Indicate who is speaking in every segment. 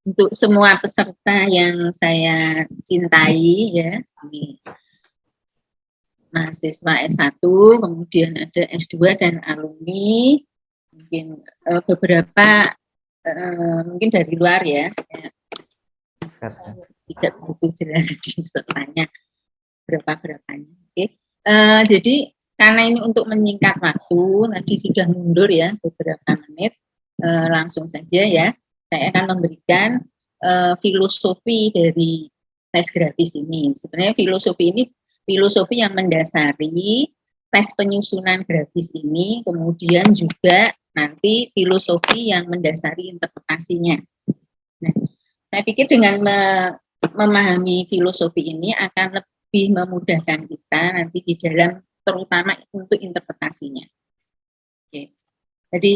Speaker 1: untuk semua peserta yang saya cintai ya, ini mahasiswa S1, kemudian ada S2 dan alumni, mungkin beberapa mungkin dari luar ya, saya tidak begitu jelas di pesertanya berapa-berapanya. Oke. Jadi karena ini untuk menyingkat waktu, tadi sudah mundur ya beberapa menit, langsung saja ya, saya akan memberikan filosofi dari tes grafis ini. Sebenarnya filosofi ini filosofi yang mendasari tes penyusunan grafis ini, kemudian juga nanti filosofi yang mendasari interpretasinya. Nah, saya pikir dengan memahami filosofi ini akan lebih memudahkan kita nanti di dalam, terutama untuk interpretasinya. Oke. Jadi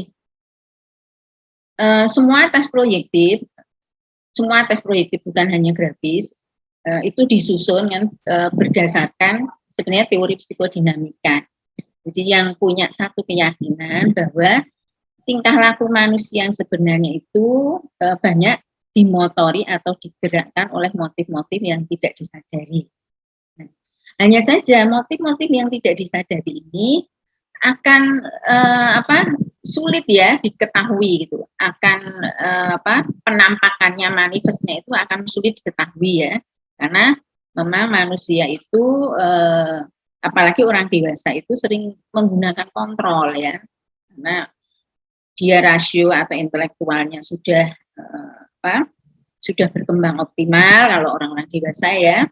Speaker 1: semua tes proyektif bukan hanya grafis, itu disusun kan, berdasarkan sebenarnya teori psikodinamika. Jadi yang punya satu keyakinan bahwa tingkah laku manusia yang sebenarnya itu banyak dimotori atau digerakkan oleh motif-motif yang tidak disadari. Nah, hanya saja motif-motif yang tidak disadari ini akan sulit ya diketahui gitu, akan penampakannya, manifestnya itu akan sulit diketahui ya, karena memang manusia itu apalagi orang dewasa itu sering menggunakan kontrol ya, karena dia rasio atau intelektualnya sudah sudah berkembang optimal kalau orang-orang dewasa ya,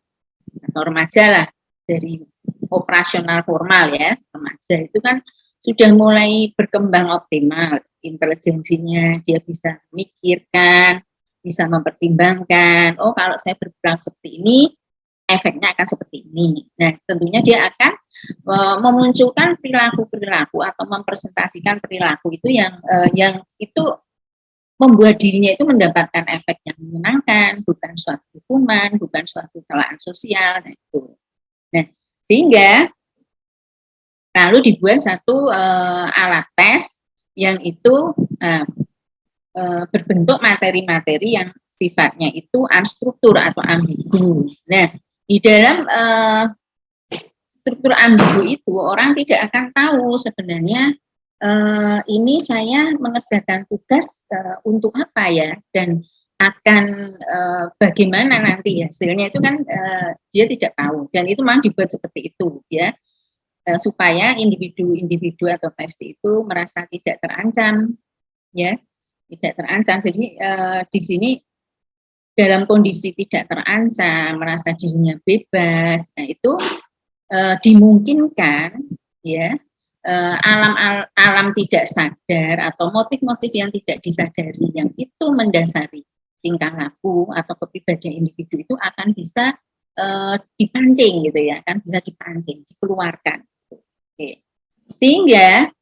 Speaker 1: atau remaja lah, dari operasional formal ya, remaja itu kan sudah mulai berkembang optimal, intelijensinya dia bisa memikirkan, bisa mempertimbangkan, oh kalau saya berperan seperti ini, efeknya akan seperti ini. Nah, tentunya dia akan memunculkan perilaku-perilaku atau mempresentasikan perilaku itu yang itu membuat dirinya itu mendapatkan efek yang menyenangkan, bukan suatu hukuman, bukan suatu celaan sosial. Nah, itu. Nah, sehingga lalu dibuat satu alat tes yang itu berbentuk materi-materi yang sifatnya itu unstruktur atau ambigu. Nah, di dalam struktur ambigu itu orang tidak akan tahu sebenarnya ini saya mengerjakan tugas untuk apa ya, dan akan bagaimana nanti hasilnya itu kan dia tidak tahu, dan itu memang dibuat seperti itu ya, supaya individu-individu atau tes itu merasa tidak terancam ya, tidak terancam. Jadi di sini dalam kondisi tidak terancam, merasa dirinya bebas, nah itu dimungkinkan ya, alam tidak sadar atau motif-motif yang tidak disadari yang itu mendasari tingkah laku atau kepribadian individu itu akan bisa dipancing gitu ya, akan bisa dipancing, dikeluarkan. Oke. Sehingga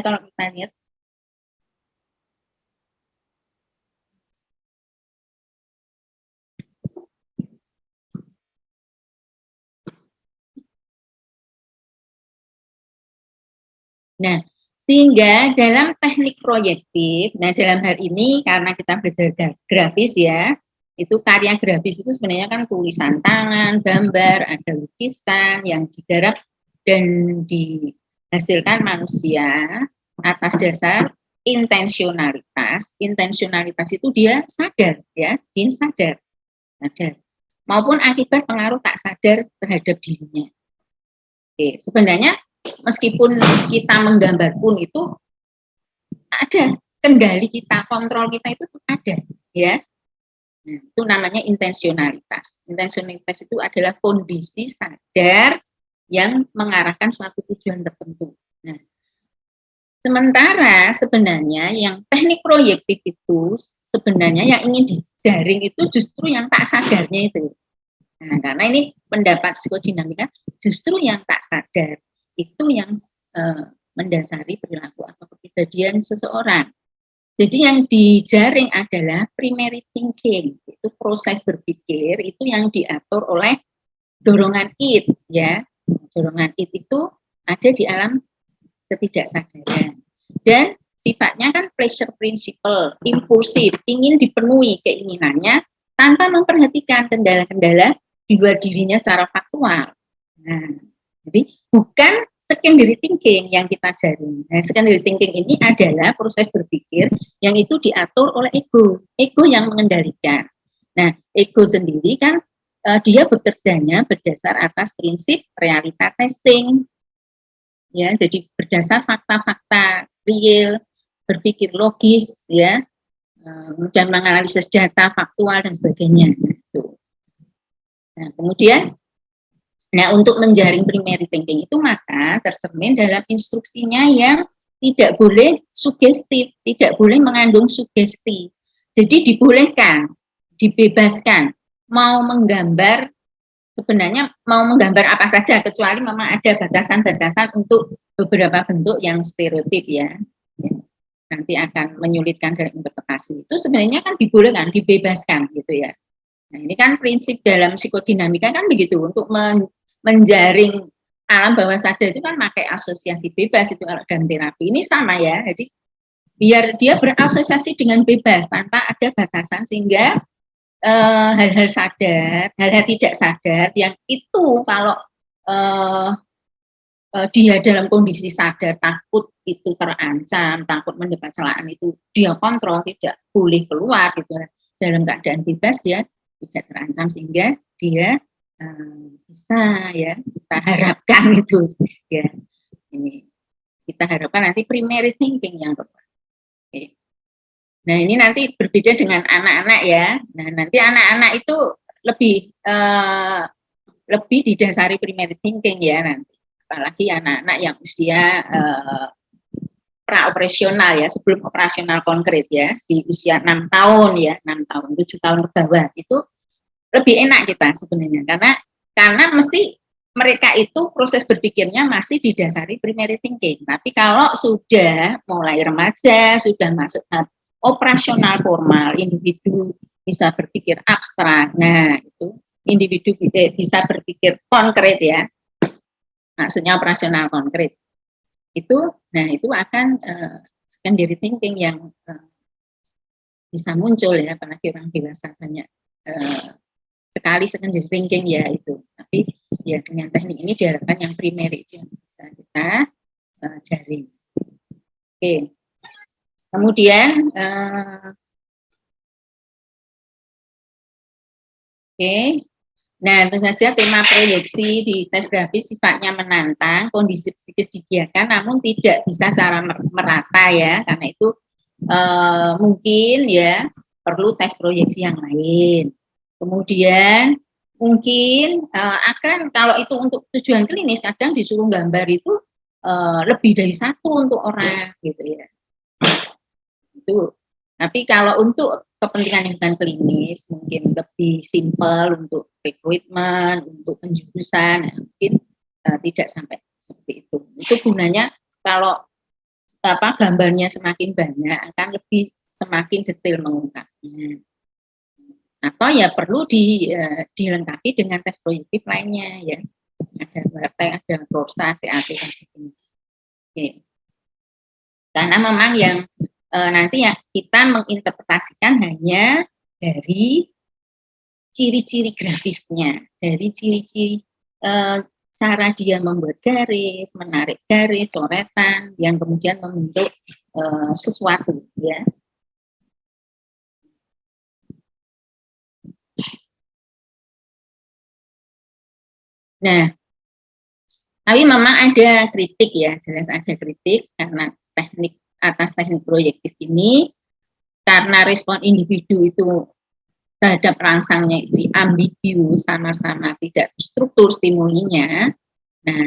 Speaker 1: kalau kita lihat nah, sehingga dalam teknik proyektif, nah dalam hal ini karena kita belajar grafis ya, itu karya grafis itu sebenarnya kan tulisan tangan, gambar, ada lukisan yang digarap dan dihasilkan manusia atas dasar intensionalitas. Intensionalitas itu dia sadar ya, dia sadar. Maupun akibat pengaruh tak sadar terhadap dirinya. Oke, sebenarnya meskipun kita menggambar pun itu ada kendali kita, kontrol kita itu ada ya. Nah, itu namanya intensionalitas. Intensionalitas itu adalah kondisi sadar yang mengarahkan suatu tujuan tertentu. Nah, sementara sebenarnya yang teknik proyektif itu sebenarnya yang ingin dijaring itu justru yang tak sadarnya itu. Nah, karena ini pendapat psikodinamika, justru yang tak sadar itu yang mendasari perilaku atau kepribadian seseorang. Jadi yang dijaring adalah primary thinking, itu proses berpikir itu yang diatur oleh dorongan id ya. Dorongan id itu ada di alam ketidaksadaran. Dan sifatnya kan pleasure principle, impulsif, ingin dipenuhi keinginannya tanpa memperhatikan kendala-kendala di luar dirinya secara faktual. Nah, jadi bukan secondary thinking yang kita cari. Nah, secondary thinking ini adalah proses berpikir yang itu diatur oleh ego yang mengendalikan. Nah, ego sendiri kan dia bekerjanya berdasar atas prinsip realita testing, ya. Jadi berdasar fakta-fakta real, berpikir logis, ya, dan menganalisis data faktual dan sebagainya. Nah, kemudian nah, untuk menjaring primary thinking itu maka tercermin dalam instruksinya yang tidak boleh sugestif, tidak boleh mengandung sugesti. Jadi dibolehkan, dibebaskan, mau menggambar, sebenarnya mau menggambar apa saja, kecuali memang ada batasan-batasan untuk beberapa bentuk yang stereotip, ya. Nanti akan menyulitkan dalam interpretasi. Itu sebenarnya kan dibolehkan, dibebaskan gitu, ya. Nah, ini kan prinsip dalam psikodinamika kan begitu, untuk menjaring alam bawah sadar itu kan pakai asosiasi bebas itu kalau dalam terapi. Ini sama, ya. Jadi biar dia berasosiasi dengan bebas tanpa ada batasan, sehingga hal-hal sadar, hal-hal tidak sadar yang itu kalau dia dalam kondisi sadar takut itu terancam, takut mendapat celaan itu dia kontrol, tidak boleh keluar gitu. Dalam keadaan bebas dia tidak terancam, sehingga dia bisa, ya, kita harapkan itu, ya, ini kita harapkan nanti primary thinking yang tepat. Oke. Nah, ini nanti berbeda dengan anak-anak, ya. Nah, nanti anak-anak itu lebih didasari primary thinking, ya, nanti apalagi anak-anak yang usia pra-operasional, ya, sebelum operasional konkret, ya, di usia 6 tahun, ya, 6 tahun, 7 tahun ke bawah itu lebih enak kita sebenarnya, karena mesti mereka itu proses berpikirnya masih didasari primary thinking. Tapi kalau sudah mulai remaja, sudah masuk operasional formal, individu bisa berpikir abstrak. Nah, itu individu bisa berpikir konkret, ya. Maksudnya operasional konkret. Nah, itu akan secondary thinking yang bisa muncul, ya, apalagi orang dewasa banyak sekali secondary thinking, ya, itu. Tapi ya dengan teknik ini diharapkan yang primary itu yang bisa kita jaring. Oke. Kemudian oke. Nah, tentu saja tema proyeksi di tes grafis sifatnya menantang, kondisi psikis dibiarkan, namun tidak bisa secara merata, ya, karena itu mungkin, ya, perlu tes proyeksi yang lain. Kemudian mungkin akan kalau itu untuk tujuan klinis kadang disuruh gambar itu lebih dari satu untuk orang, gitu, ya. Itu. Tapi kalau untuk kepentingan yang bukan klinis mungkin lebih simpel untuk recruitment, untuk penjurusan, ya, mungkin tidak sampai seperti itu. Itu gunanya kalau gambarnya semakin banyak akan lebih semakin detail mengungkapnya. Atau ya perlu dilengkapi dengan tes proyektif lainnya, ya. Ada WRT, ada PROSA, DAT, dan sebagainya. Oke. Karena memang yang nanti ya kita menginterpretasikan hanya dari ciri-ciri grafisnya, dari ciri-ciri cara dia membuat garis, menarik garis, coretan, yang kemudian membentuk sesuatu, ya. Nah, tapi memang ada kritik, ya, jelas ada kritik karena atas teknik proyektif ini, karena respon individu itu terhadap rangsangnya itu ambigu, sama-sama tidak struktur stimulinya. Nah,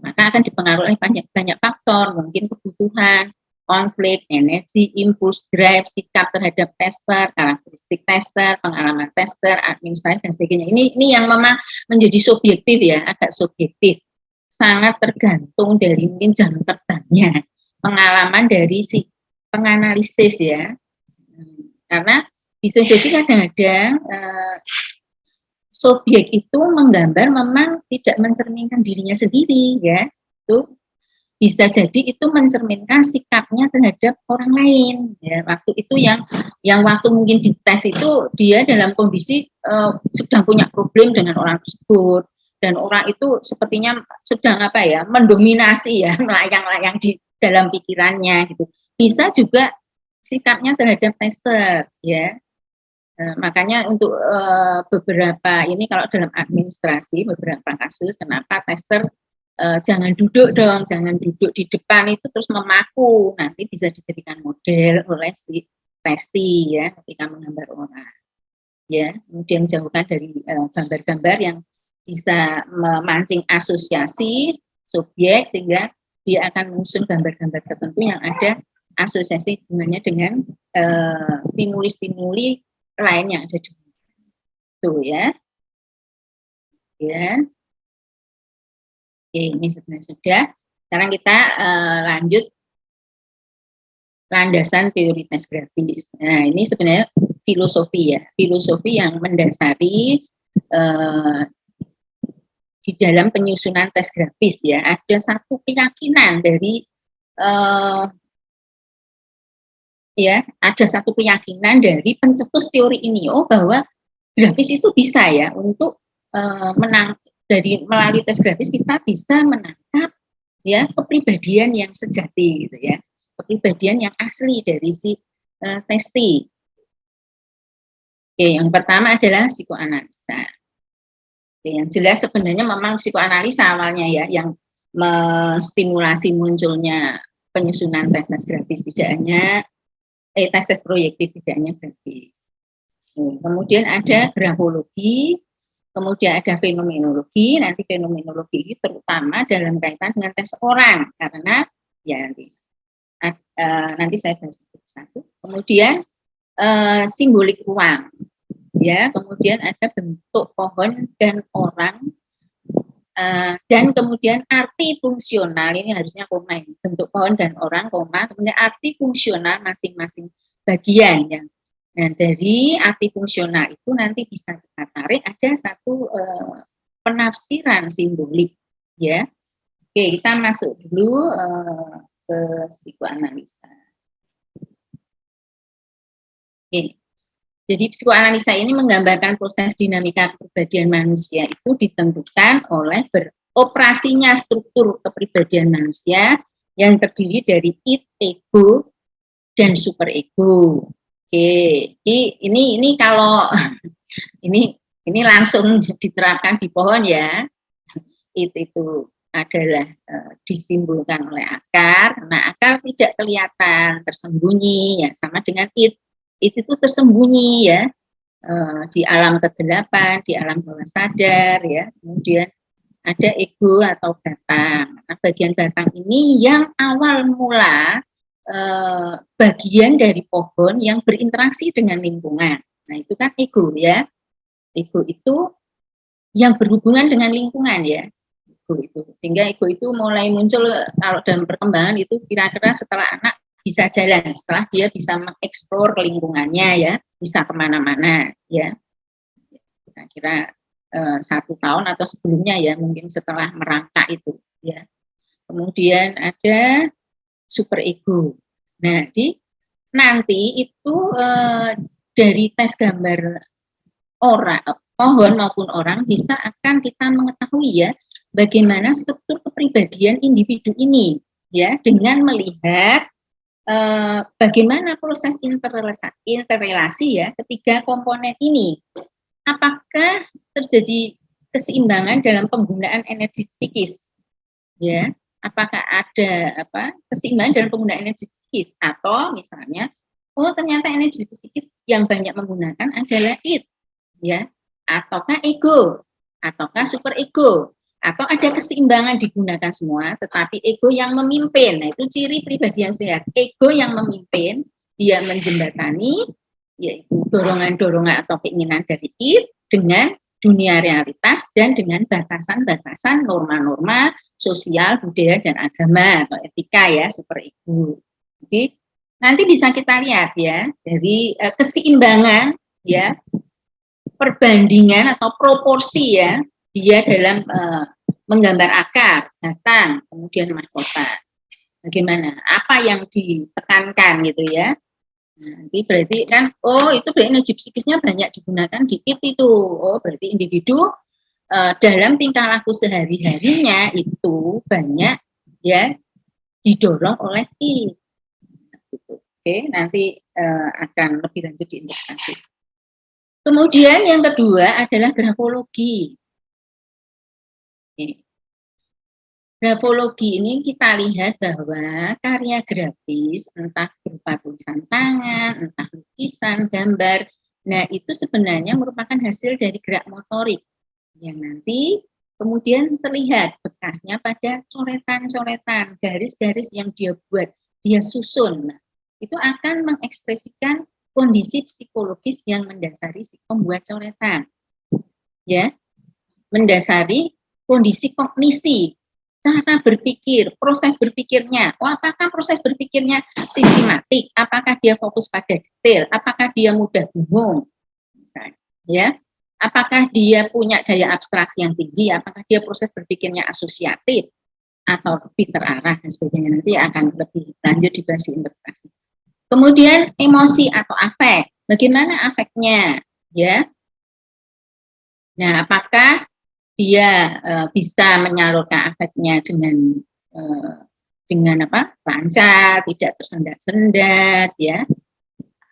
Speaker 1: maka akan dipengaruhi oleh banyak faktor, mungkin kebutuhan, konflik, energi, impuls, drive, sikap terhadap tester, karakteristik tester, pengalaman tester, administrasi, dan sebagainya. Ini yang memang menjadi subjektif, ya, agak subjektif. Sangat tergantung dari mungkin jam terbangnya, pengalaman dari si penganalisis, ya. Karena bisa jadi kadang-kadang subjek itu menggambar memang tidak mencerminkan dirinya sendiri, ya. Itu bisa jadi itu mencerminkan sikapnya terhadap orang lain. Ya, waktu itu yang waktu mungkin dites itu dia dalam kondisi sedang punya problem dengan orang tersebut, dan orang itu sepertinya sedang apa ya, mendominasi ya, melayang-layang di dalam pikirannya gitu. Bisa juga sikapnya terhadap tester ya. Makanya untuk beberapa ini kalau dalam administrasi beberapa kasus kenapa tester jangan duduk dong, jangan duduk di depan itu terus memaku, nanti bisa dijadikan model oleh si testi ya ketika menggambar orang ya. Kemudian jauhkan dari gambar-gambar yang bisa memancing asosiasi subjek sehingga dia akan menyusun gambar-gambar tertentu yang ada asosiasi hubungannya dengan stimuli-stimuli lain yang ada di itu ya. Ya. Oke, ini sebenarnya sudah. Sekarang kita lanjut landasan teori tes grafis. Nah, ini sebenarnya filosofi ya, filosofi yang mendasari di dalam penyusunan tes grafis ya. Ada satu keyakinan dari ya, ada satu keyakinan dari pencetus teori ini bahwa grafis itu bisa ya untuk dari melalui tes grafis kita bisa menangkap ya kepribadian yang sejati gitu ya, kepribadian yang asli dari si testi. Oke, yang pertama adalah psikoanalisa. Oke, yang jelas sebenarnya memang psikoanalisa awalnya ya yang menstimulasi munculnya penyusunan tes grafis, tidak hanya tes proyektif, tidak hanya grafis. Kemudian ada grafologi, kemudian ada fenomenologi. Nanti fenomenologi ini terutama dalam kaitan dengan tes orang, karena ya nanti saya bahas satu. Kemudian simbolik ruang, ya. Kemudian ada bentuk pohon dan orang, dan kemudian arti fungsional, ini harusnya koma ini, bentuk pohon dan orang, koma, kemudian arti fungsional masing-masing bagian yang. Nah, dari arti fungsional itu nanti bisa kita tarik ada satu penafsiran simbolik ya. Oke, kita masuk dulu ke psikoanalisa. Oke. Jadi psikoanalisa ini menggambarkan proses dinamika kepribadian manusia itu ditentukan oleh beroperasinya struktur kepribadian manusia yang terdiri dari id, ego, dan superego. Oke, ini kalau ini langsung diterapkan di pohon ya. Itu adalah disimbolkan oleh akar. Nah, akar tidak kelihatan, tersembunyi ya, sama dengan id. Id itu tersembunyi ya, di alam kegelapan, di alam bawah sadar ya. Kemudian ada ego atau batang. Nah, bagian batang ini yang awal mula bagian dari pohon yang berinteraksi dengan lingkungan. Nah, itu kan ego ya. Ego itu yang berhubungan dengan lingkungan ya. Ego itu. Sehingga ego itu mulai muncul kalau dalam perkembangan itu kira-kira setelah anak bisa jalan, setelah dia bisa mengeksplor lingkungannya ya, bisa kemana-mana ya. Kira-kira 1 tahun atau sebelumnya ya, mungkin setelah merangkak itu ya. Kemudian ada superego. Nah, nanti itu dari tes gambar orang, pohon maupun orang bisa akan kita mengetahui ya bagaimana struktur kepribadian individu ini ya, dengan melihat bagaimana proses interrelasi ya ketiga komponen ini. Apakah terjadi keseimbangan dalam penggunaan energi psikis ya? Apakah ada keseimbangan dalam penggunaan energi psikis, atau misalnya ternyata energi psikis yang banyak menggunakan adalah id ya, ataukah ego, ataukah super ego, atau ada keseimbangan digunakan semua tetapi ego yang memimpin. Nah, itu ciri pribadi yang sehat, ego yang memimpin, dia menjembatani yaitu dorongan-dorongan atau keinginan dari id dengan dunia realitas dan dengan batasan-batasan norma-norma sosial, budaya, dan agama atau etika ya, super ego. Jadi nanti bisa kita lihat ya dari keseimbangan ya, perbandingan atau proporsi ya dia dalam menggambar akar, batang, kemudian mahkota. bagaimana, apa yang ditekankan gitu ya. Nanti berarti kan, oh itu berarti energi psikisnya banyak digunakan di it itu. Oh berarti individu dalam tingkah laku sehari-harinya itu banyak ya didorong oleh it. Gitu. Oke, nanti akan lebih lanjut diinterpretasi. Kemudian yang kedua adalah grafologi. Grafologi ini kita lihat bahwa karya grafis, entah berupa tulisan tangan, entah lukisan, gambar, nah itu sebenarnya merupakan hasil dari gerak motorik yang nanti kemudian terlihat bekasnya pada coretan-coretan, garis-garis yang dia buat, dia susun. Nah, itu akan mengekspresikan kondisi psikologis yang mendasari si pembuat coretan. Ya, mendasari kondisi kognisi, cara berpikir, proses berpikirnya. Oh, apakah proses berpikirnya sistematik? Apakah dia fokus pada detail? Apakah dia mudah bingung? Misalnya, ya. Apakah dia punya daya abstraksi yang tinggi? Apakah dia proses berpikirnya asosiatif atau lebih terarah dan sebagainya? Nanti akan lebih lanjut dibahas di interpretasi. Kemudian emosi atau afek. Bagaimana afeknya? Ya. Nah, apakah dia bisa menyalurkan afeknya dengan apa, lancar, tidak tersendat-sendat, ya.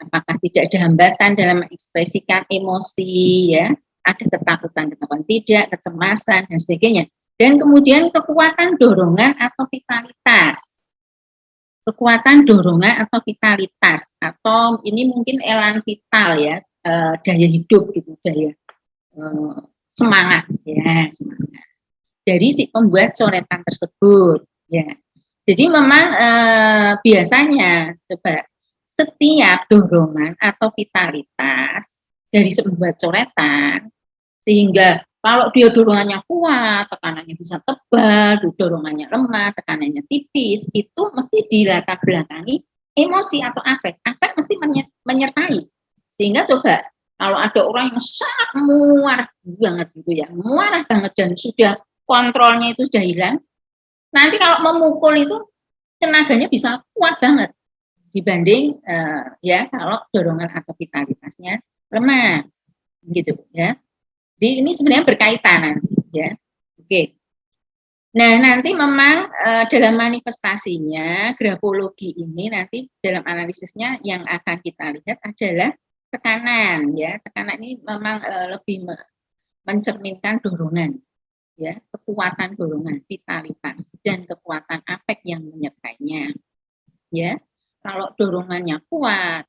Speaker 1: Apakah tidak ada hambatan dalam mengekspresikan emosi, ya. Ada ketakutan tidak, kecemasan dan sebagainya. Dan kemudian kekuatan dorongan atau vitalitas. Kekuatan dorongan atau vitalitas, atau ini mungkin elan vital ya, daya hidup gitu, daya semangat ya, semangat dari si pembuat coretan tersebut ya. Jadi memang biasanya coba setiap dorongan atau vitalitas dari si pembuat coretan, sehingga kalau dia dorongannya kuat, tekanannya bisa tebal, dorongannya lemah, tekanannya tipis, itu mesti dilatar belakangi emosi atau afek. Afek mesti menyertai. Sehingga coba kalau ada orang yang sangat muarah banget gitu ya, muarah banget dan sudah kontrolnya itu sudah hilang, nanti kalau memukul itu tenaganya bisa kuat banget dibanding ya kalau dorongan atau vitalitasnya lemah gitu ya. Jadi ini sebenarnya berkaitan nanti ya. Oke. Nah, nanti memang dalam manifestasinya grafologi ini nanti dalam analisisnya yang akan kita lihat adalah tekanan ya. Tekanan ini memang lebih mencerminkan dorongan ya, kekuatan dorongan, vitalitas dan kekuatan afek yang menyertainya. Ya. Kalau dorongannya kuat,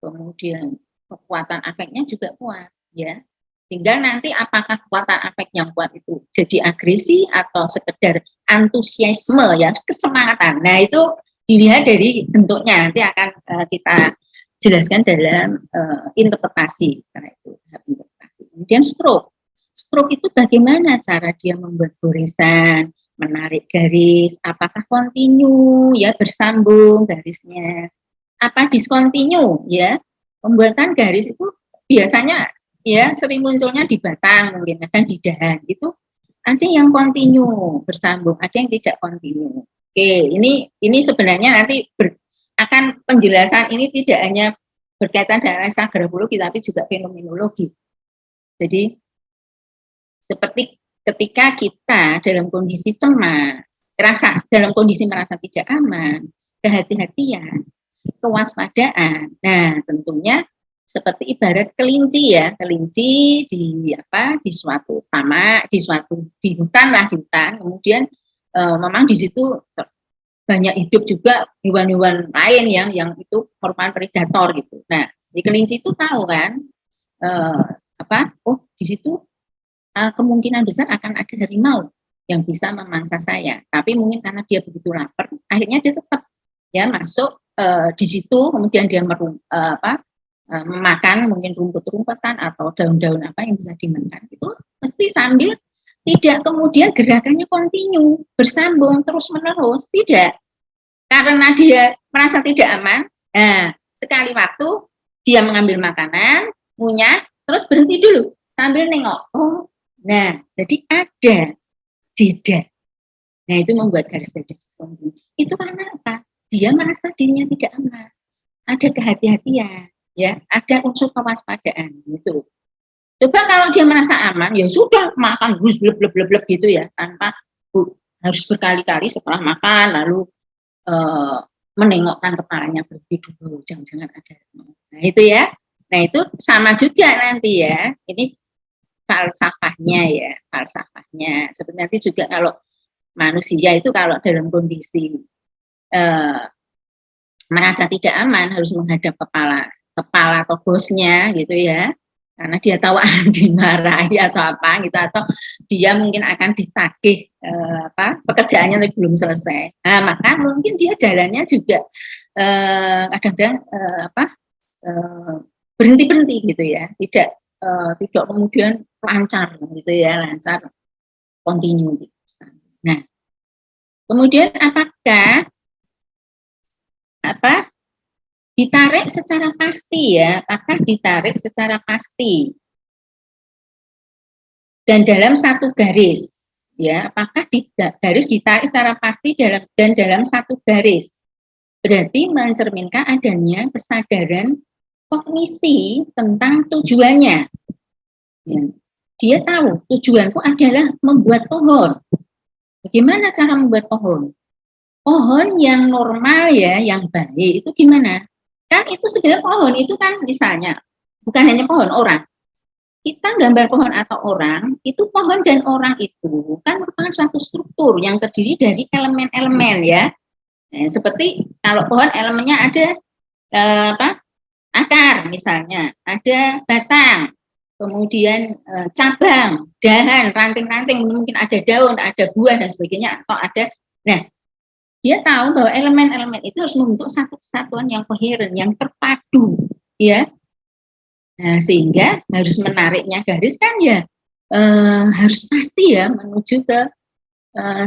Speaker 1: kemudian kekuatan afeknya juga kuat ya. Tinggal nanti apakah kekuatan afek yang kuat itu jadi agresi atau sekedar antusiasme ya, kesemangatan. Nah, itu dilihat dari bentuknya, nanti akan kita jelaskan dalam interpretasi. Karena itu interpretasi. Kemudian stroke. Stroke itu bagaimana cara dia membuat goresan, menarik garis, apakah kontinu ya, bersambung garisnya, apa diskontinu ya. Pembuatan garis itu biasanya ya sering munculnya di batang, mungkin kadang di dahan itu ada yang kontinu bersambung, ada yang tidak kontinu. Oke, ini sebenarnya nanti akan penjelasan ini tidak hanya berkaitan dengan analisa grafologi tapi juga fenomenologi. Jadi seperti ketika kita dalam kondisi cemas, dalam kondisi merasa tidak aman, kehati-hatian, kewaspadaan. Nah, tentunya seperti ibarat kelinci ya, kelinci di suatu tamak, di hutan lah, di hutan. Kemudian memang di situ banyak hidup juga hewan-hewan lain yang itu merupakan predator gitu. Nah, si kelinci itu tahu kan di situ kemungkinan besar akan ada harimau yang bisa memangsa saya. Tapi mungkin karena dia begitu lapar, akhirnya dia tetap ya masuk di situ, kemudian dia memakan mungkin rumput-rumputan atau daun-daun apa yang bisa dimakan, itu mesti sambil tidak kemudian gerakannya kontinu, bersambung terus-menerus, tidak. Karena dia merasa tidak aman, sekali waktu dia mengambil makanan, ngunyah, terus berhenti dulu sambil nengok. Oh, nah jadi ada jeda. Nah, itu membuat garis-garis sombong. Itu karena apa? Dia merasa dirinya tidak aman. Ada kehati-hatian, ya, ada unsur kewaspadaan gitu. Coba kalau dia merasa aman, ya sudah makan bus bleb bleb bleb bleb gitu ya, tanpa harus berkali-kali setelah makan lalu menengokkan kepalanya berhenti dulu, jangan-jangan ada. Nah, itu ya. Nah, itu sama juga nanti ya. Ini falsafahnya ya, falsafahnya. Seperti nanti juga kalau manusia itu kalau dalam kondisi merasa tidak aman harus menghadap kepala atau bosnya gitu ya, karena dia tahu akan dimarahi atau apa gitu, atau dia mungkin akan ditagih pekerjaannya tapi belum selesai. Nah, maka mungkin dia jalannya juga kadang-kadang berhenti-berhenti gitu ya, tidak kemudian lancar gitu ya, lancar continue gitu. Nah, kemudian apakah ditarik secara pasti ya, apakah ditarik secara pasti dan dalam satu garis ya, apakah garis ditarik secara pasti dalam satu garis, berarti mencerminkan adanya kesadaran kognisi tentang tujuannya ya. Dia tahu tujuanku adalah membuat pohon. Bagaimana cara membuat pohon? Pohon yang normal ya, yang baik itu gimana? Kan itu sebenarnya pohon itu kan misalnya bukan hanya pohon, orang. Kita gambar pohon atau orang, itu pohon dan orang itu kan merupakan suatu struktur yang terdiri dari elemen-elemen ya. Nah, seperti kalau pohon elemennya ada akar misalnya, ada batang, kemudian cabang, dahan, ranting-ranting, mungkin ada daun, ada buah dan sebagainya, atau ada. Nah, dia tahu bahwa elemen-elemen itu harus membentuk satu kesatuan yang koheren, yang terpadu, ya. Nah, sehingga harus menariknya garis kan ya harus pasti ya menuju ke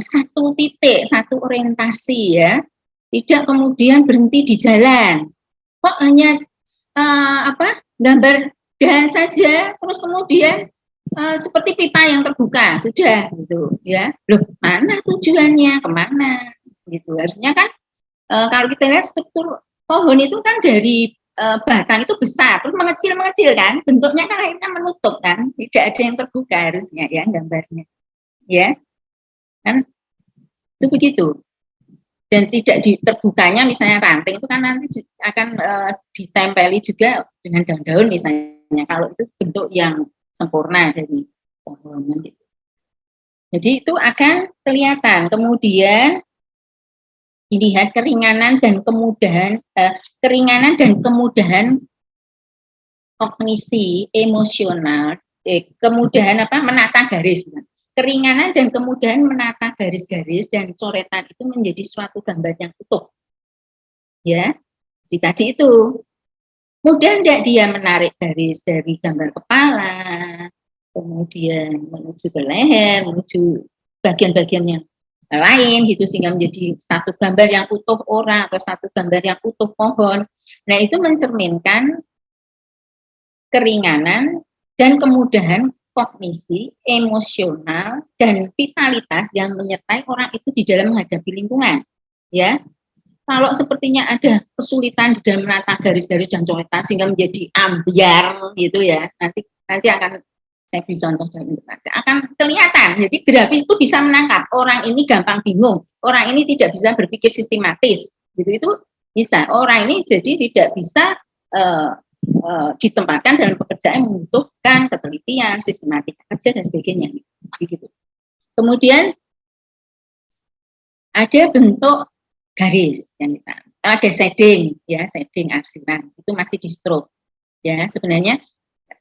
Speaker 1: satu titik, satu orientasi ya. Tidak kemudian berhenti di jalan. Kok hanya gambar dahan saja, terus kemudian seperti pipa yang terbuka, sudah gitu ya. Loh, mana tujuannya, kemana? Gitu. Harusnya kan kalau kita lihat struktur pohon itu kan dari batang itu besar, terus mengecil kan, bentuknya kan akhirnya menutup kan, tidak ada yang terbuka harusnya ya gambarnya, ya kan itu begitu. Dan tidak terbukanya misalnya ranting itu kan nanti akan ditempeli juga dengan daun-daun misalnya, kalau itu bentuk yang sempurna dari pohon gitu. Jadi itu akan kelihatan. Kemudian dilihat keringanan dan kemudahan kognisi emosional, kemudahan menata garis, keringanan dan kemudahan menata garis-garis dan coretan itu menjadi suatu gambar yang utuh, ya. Jadi tadi itu mudah enggak dia menarik garis dari gambar kepala, kemudian menuju ke leher, menuju bagian-bagian yang lain gitu, sehingga menjadi satu gambar yang utuh orang atau satu gambar yang utuh pohon. Nah, itu mencerminkan keringanan dan kemudahan kognisi, emosional, dan vitalitas yang menyertai orang itu di dalam menghadapi lingkungan. Ya, kalau sepertinya ada kesulitan di dalam menata garis-garis dan coretan sehingga menjadi ambiar gitu ya, nanti akan saya beri contoh dari ilustrasi, akan kelihatan. Jadi grafis itu bisa menangkap orang ini gampang bingung, orang ini tidak bisa berpikir sistematis, gitu itu bisa. Orang ini jadi tidak bisa ditempatkan dalam pekerjaan yang membutuhkan ketelitian, sistematika kerja dan sebagainya, gitu. Kemudian ada bentuk garis yang kita ada shading ya, shading arsiran itu masih di stroke ya. Sebenarnya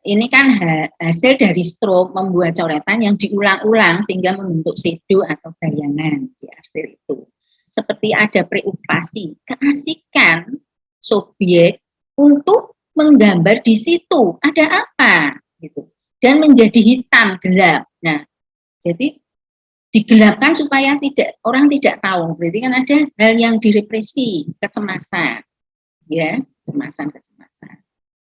Speaker 1: ini kan hasil dari stroke membuat coretan yang diulang-ulang sehingga membentuk shadow atau bayangan di arsir itu. Seperti ada preokupasi, keasikan subjek untuk menggambar di situ ada apa gitu, dan menjadi hitam gelap. Nah, jadi digelapkan supaya orang tidak tahu. Berarti kan ada hal yang direpresi, kecemasan, ya, kecemasan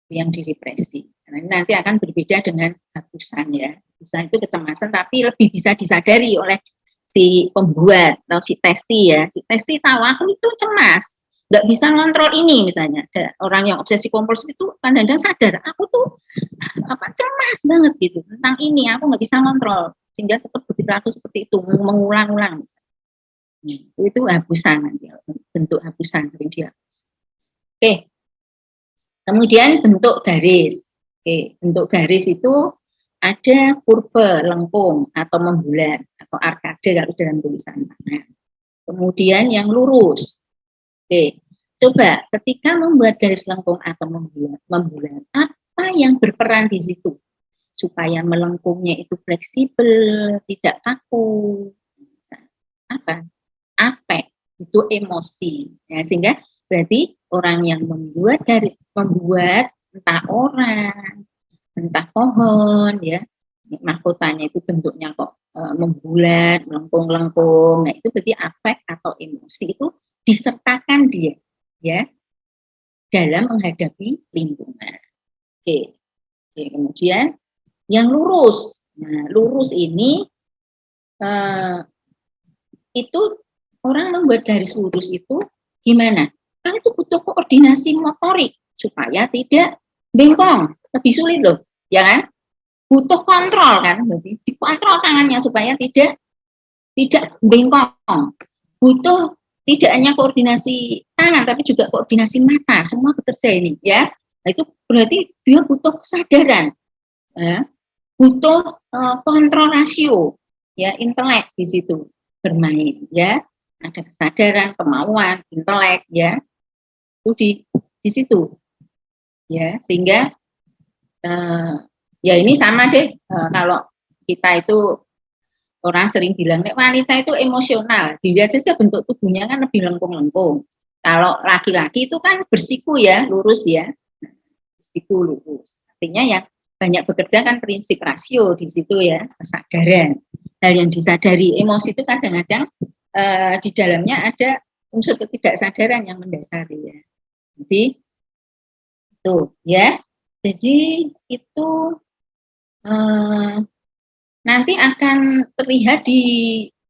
Speaker 1: yang direpresi. Nah, ini nanti akan berbeda dengan hapusan ya. Hapusan itu kecemasan tapi lebih bisa disadari oleh si pembuat atau si testi ya, si testi tahu aku itu cemas, nggak bisa ngontrol ini misalnya. Ada orang yang obsesi kompulsif itu kadang-kadang sadar, aku tuh cemas banget gitu tentang ini, aku nggak bisa ngontrol, sehingga tetap berperilaku seperti itu, mengulang-ulang. Itu hapusan nanti, bentuk hapusan sering dia. Oke, kemudian bentuk garis. Oke, bentuk garis itu ada kurva, lengkung, atau membulat, atau arkade kalau dalam tulisan tangan. Kemudian yang lurus. Oke, coba ketika membuat garis lengkung atau membulat, apa yang berperan di situ? Supaya melengkungnya itu fleksibel, tidak kaku. Apa? Afek, itu emosi. Ya, sehingga berarti orang yang membuat entah orang, entah pohon, ya, mahkotanya itu bentuknya kok membulat, melengkung-lengkung. Nah, itu berarti afek atau emosi itu disertakan dia, ya, dalam menghadapi lingkungan. Oke. Oke, kemudian yang lurus. Nah, lurus ini itu orang membuat garis lurus itu gimana? Kan itu butuh koordinasi motorik supaya tidak bengkong, lebih sulit loh, ya kan? Butuh kontrol kan, jadi dikontrol tangannya supaya tidak bengkong. Butuh tidak hanya koordinasi tangan tapi juga koordinasi mata, semua bekerja ini, ya. Nah, itu berarti dia butuh kesadaran, ya. Butuh kontrol rasio, ya, intelek di situ bermain, ya. Ada kesadaran, kemauan, intelek, ya, itu di situ, ya, sehingga ya ini sama deh, kalau kita itu orang sering bilang wanita itu emosional, dilihat saja bentuk tubuhnya kan lebih lengkung-lengkung. Kalau laki-laki itu kan bersiku ya, lurus ya, bersiku lurus. Artinya yang banyak bekerja kan prinsip rasio di situ ya, kesadaran. Hal yang disadari, emosi itu kadang-kadang di dalamnya ada unsur ketidaksadaran yang mendasari ya. Jadi itu ya. Jadi itu nanti akan terlihat di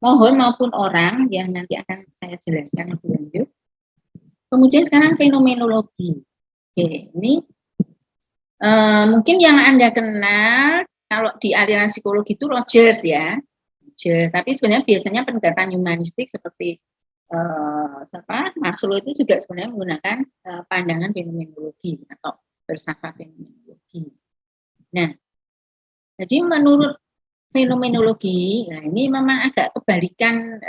Speaker 1: pohon maupun orang yang nanti akan saya jelaskan lebih lanjut. Kemudian sekarang fenomenologi. Oke, ini mungkin yang Anda kenal kalau di aliran psikologi itu Rogers ya. Tapi sebenarnya biasanya pendekatan humanistik seperti Maslow itu juga sebenarnya menggunakan pandangan fenomenologi atau filsafat fenomenologi. Nah, jadi menurut fenomenologi, nah ini memang agak kebalikan,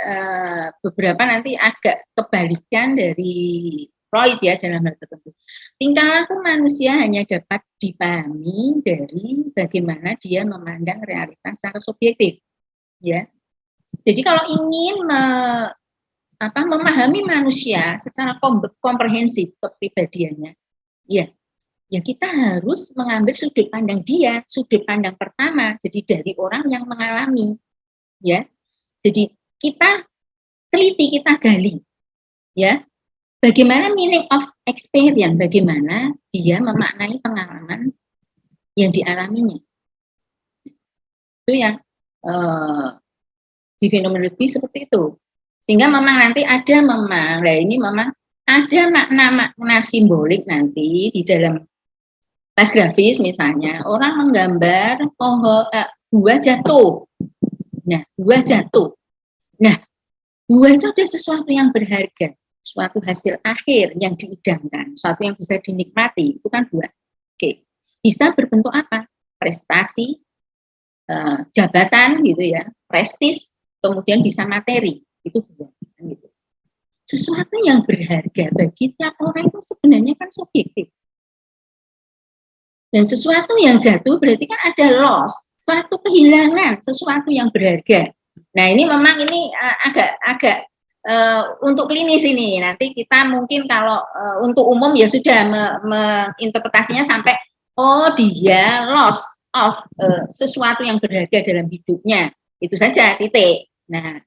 Speaker 1: beberapa nanti agak kebalikan dari Freud ya dalam hal tertentu. Tingkah laku manusia hanya dapat dipahami dari bagaimana dia memandang realitas secara subjektif, ya. Jadi kalau ingin memahami manusia secara komprehensif kepribadiannya, ya kita harus mengambil sudut pandang dia, sudut pandang pertama, jadi dari orang yang mengalami, ya. Jadi kita teliti, kita gali, ya. Bagaimana meaning of experience, bagaimana dia memaknai pengalaman yang dialaminya. Itu yang di fenomenologi seperti itu. Sehingga memang nanti ada ini memang ada makna-makna simbolik nanti di dalam tes grafis misalnya, orang menggambar buah jatuh. Nah, buah jatuh. Nah, buah itu ada sesuatu yang berharga, suatu hasil akhir yang diidamkan, suatu yang bisa dinikmati, itu kan buah. Oke, bisa berbentuk apa? Prestasi, jabatan gitu ya, prestis, kemudian bisa materi, itu buah. Gitu. Sesuatu yang berharga bagi tiap orang itu sebenarnya kan subjektif. Dan sesuatu yang jatuh berarti kan ada loss, suatu kehilangan, sesuatu yang berharga. Nah ini memang ini agak untuk klinis ini, nanti kita mungkin kalau untuk umum ya sudah menginterpretasinya sampai, oh dia loss of sesuatu yang berharga dalam hidupnya, itu saja, titik. Nah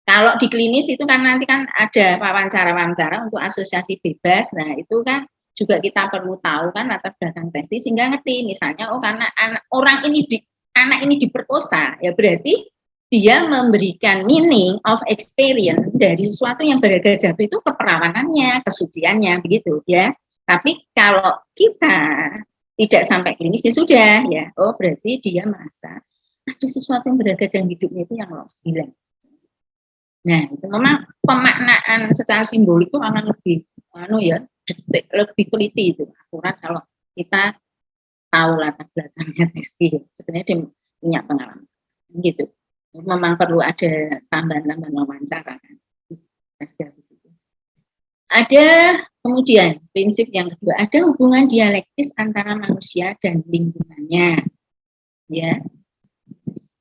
Speaker 1: kalau di klinis itu kan nanti kan ada wawancara untuk asosiasi bebas, nah itu kan juga kita perlu tahu kan latar belakang testis sehingga ngerti misalnya karena anak ini diperkosa ya berarti dia memberikan meaning of experience dari sesuatu yang berharga jatuh itu keperawanannya, kesuciannya, begitu ya. Tapi kalau kita tidak sampai klinis ya sudah ya, oh berarti dia merasa ada sesuatu yang berharga dalam hidupnya itu yang lost hilang. Nah, itu memang pemaknaan secara simbolik itu akan lebih detik, lebih teliti itu akurat kalau kita tahu latar belakangnya tekstil. Sebenarnya dia punya pengalaman gitu. Memang perlu ada tambahan-tambahan wawancara kan. Ada kemudian prinsip yang kedua, ada hubungan dialektis antara manusia dan lingkungannya. Ya,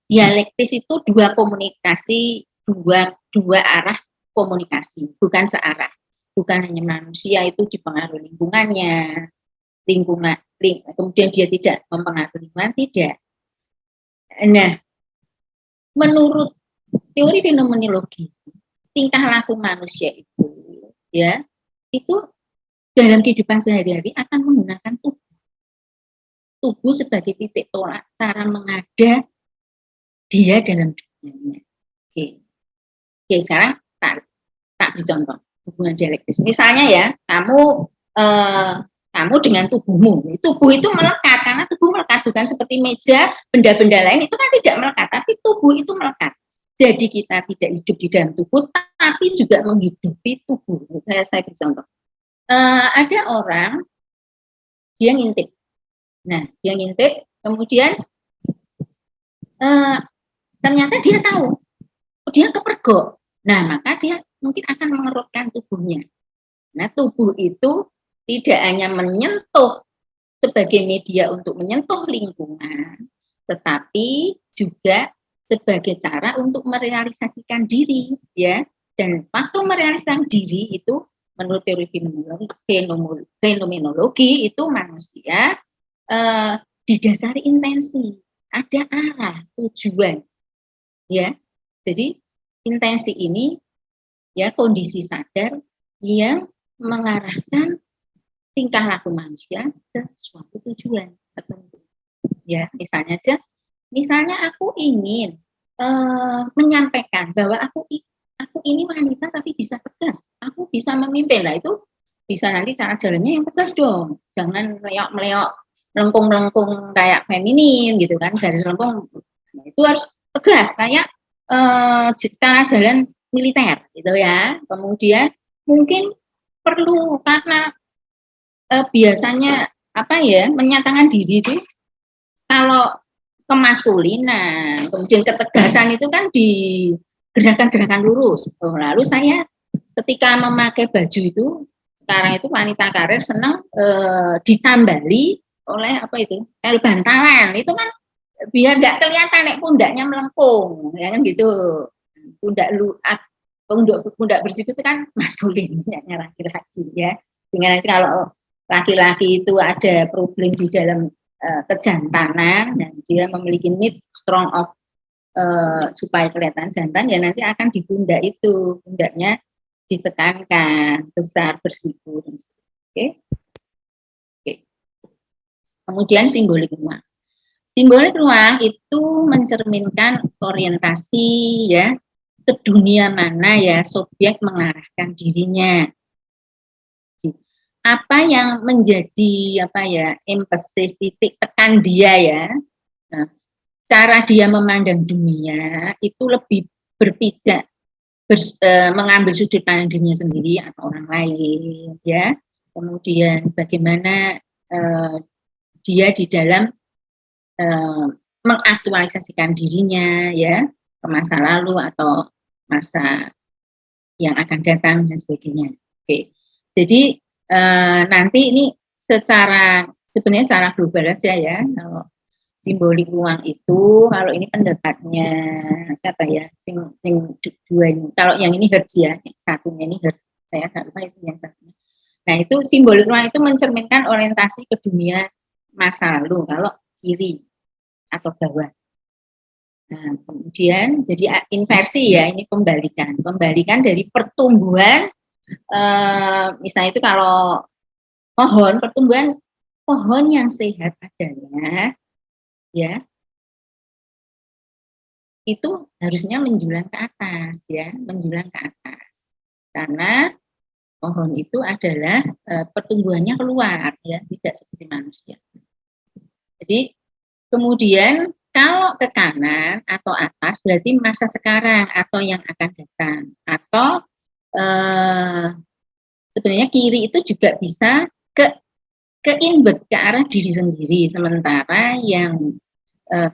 Speaker 1: dialektis itu dua komunikasi, dua arah komunikasi, bukan searah. Bukan hanya manusia itu dipengaruhi lingkungannya, kemudian dia tidak mempengaruhi lingkungan, tidak. Nah, menurut teori fenomenologi, tingkah laku manusia itu, ya, itu dalam kehidupan sehari-hari akan menggunakan tubuh sebagai titik tolak cara mengada dia dalam dunianya. Oke, sekarang tak beri contoh hubungan dialektis. Misalnya ya, kamu dengan tubuhmu, tubuh itu melekat karena tubuh melekat, bukan seperti meja, benda-benda lain itu kan tidak melekat, tapi tubuh itu melekat. Jadi kita tidak hidup di dalam tubuh, tapi juga menghidupi tubuh. Saya beri contoh. Ada orang dia ngintip. Nah, dia ngintip, kemudian ternyata dia tahu, dia kepergok. Nah, maka dia mungkin akan mengerutkan tubuhnya. Nah, tubuh itu tidak hanya menyentuh sebagai media untuk menyentuh lingkungan, tetapi juga sebagai cara untuk merealisasikan diri, ya. Dan waktu merealisasikan diri itu, menurut teori fenomenologi itu manusia didasari intensi, ada arah, tujuan, ya. Jadi intensi ini, ya, kondisi sadar yang mengarahkan tingkah laku manusia ke suatu tujuan tertentu. Ya, misalnya aku ingin menyampaikan bahwa aku ini wanita tapi bisa tegas, aku bisa memimpin. Lah itu bisa nanti cara jalannya yang tegas dong, jangan meleok-meleok, melengkung-melengkung kayak feminin gitu kan, garis lengkung. Nah, itu harus tegas kayak cara jalan militer gitu ya. Kemudian mungkin perlu karena biasanya menyatakan diri itu kalau kemaskulinan, kemudian ketegasan itu kan di gerakan-gerakan lurus. Lalu saya ketika memakai baju itu, sekarang itu wanita karir senang ditambali oleh bantalan, itu kan biar nggak kelihatan pundaknya melengkung, ya kan gitu. Pundak bersih itu kan maskulin, laki-laki ya. Sehingga nanti kalau laki-laki itu ada problem di dalam kejantanan dan dia memiliki need strong of supaya kelihatan jantan, ya nanti akan di pundak itu, pundaknya ditekankan, besar, bersiku. Oke. Kemudian simbolik ruang. Simbolik ruang itu mencerminkan orientasi ya ke dunia mana ya subjek mengarahkan dirinya. Apa yang menjadi emphasis, titik tekan dia ya. Nah, cara dia memandang dunia itu lebih berpijak mengambil sudut pandang dirinya sendiri atau orang lain ya. Kemudian bagaimana dia di dalam mengaktualisasikan dirinya ya ke masa lalu atau masa yang akan datang dan sebagainya. Oke. Jadi nanti ini sebenarnya secara global aja ya. Kalau simbolik ruang itu, kalau ini pendapatnya siapa ya? Dua ini. Kalau yang ini Hertz ya, satunya ini Hertz. Saya nggak lupa itu yang satunya. Nah, itu simbolik ruang itu mencerminkan orientasi ke dunia masa lalu kalau kiri atau bawah. Nah, kemudian jadi inversi ya, ini pembalikan dari pertumbuhan. Misalnya itu kalau pertumbuhan pohon yang sehat adalah ya itu harusnya menjulang ke atas ya, menjulang ke atas. Karena pohon itu adalah pertumbuhannya keluar ya, tidak seperti manusia. Jadi kemudian kalau ke kanan atau atas berarti masa sekarang atau yang akan datang, atau sebenarnya kiri itu juga bisa ke inward, ke arah diri sendiri, sementara yang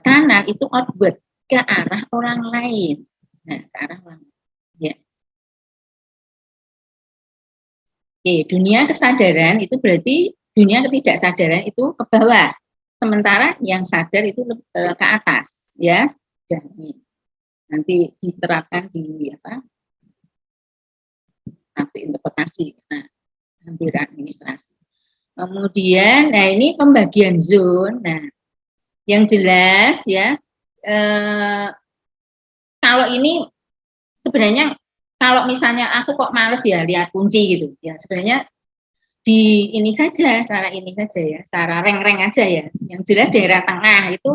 Speaker 1: kanan itu outward, ke arah orang lain. Nah, ke arah orang lain. Ya. Oke, dunia kesadaran itu berarti dunia ketidaksadaran itu ke bawah, sementara yang sadar itu ke atas, ya. Dan nanti diterapkan di apa? Nanti interpretasi, nah, hampir administrasi. Kemudian, nah ini pembagian zone. Nah, yang jelas ya, kalau ini sebenarnya kalau misalnya aku kok males ya lihat kunci gitu, ya sebenarnya di ini saja, secara ini saja ya, secara reng-reng aja ya. Yang jelas daerah tengah itu,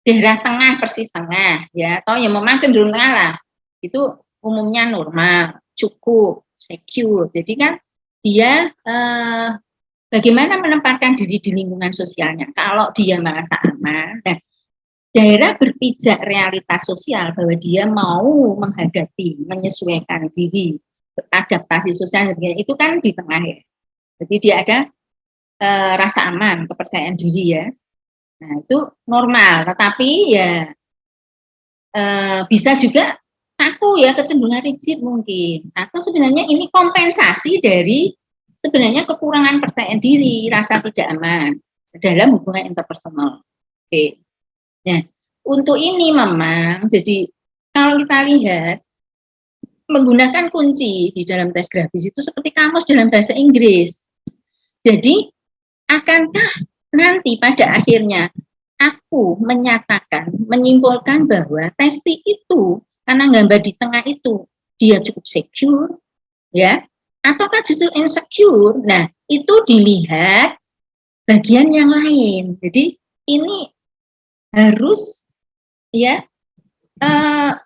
Speaker 1: daerah tengah persis tengah ya, atau yang memang cenderung tengah lah, itu umumnya normal, cukup, secure. Jadi kan dia bagaimana menempatkan diri di lingkungan sosialnya. Kalau dia merasa aman, nah, daerah berpijak realitas sosial bahwa dia mau menghadapi, menyesuaikan diri, adaptasi sosial, itu kan di tengah ya. Jadi dia ada rasa aman, kepercayaan diri ya. Nah itu normal, tetapi ya bisa juga aku ya kecenderungan rigid mungkin. Atau sebenarnya ini kompensasi dari sebenarnya kekurangan percaya diri, rasa tidak aman dalam hubungan interpersonal. Oke. Nah, untuk ini memang jadi kalau kita lihat menggunakan kunci di dalam tes grafis itu seperti kamus dalam bahasa Inggris. Jadi akankah nanti pada akhirnya aku menyatakan, menyimpulkan bahwa testi itu karena gambar di tengah itu dia cukup secure, ya, ataukah justru insecure? Nah, itu dilihat bagian yang lain. Jadi ini harus ya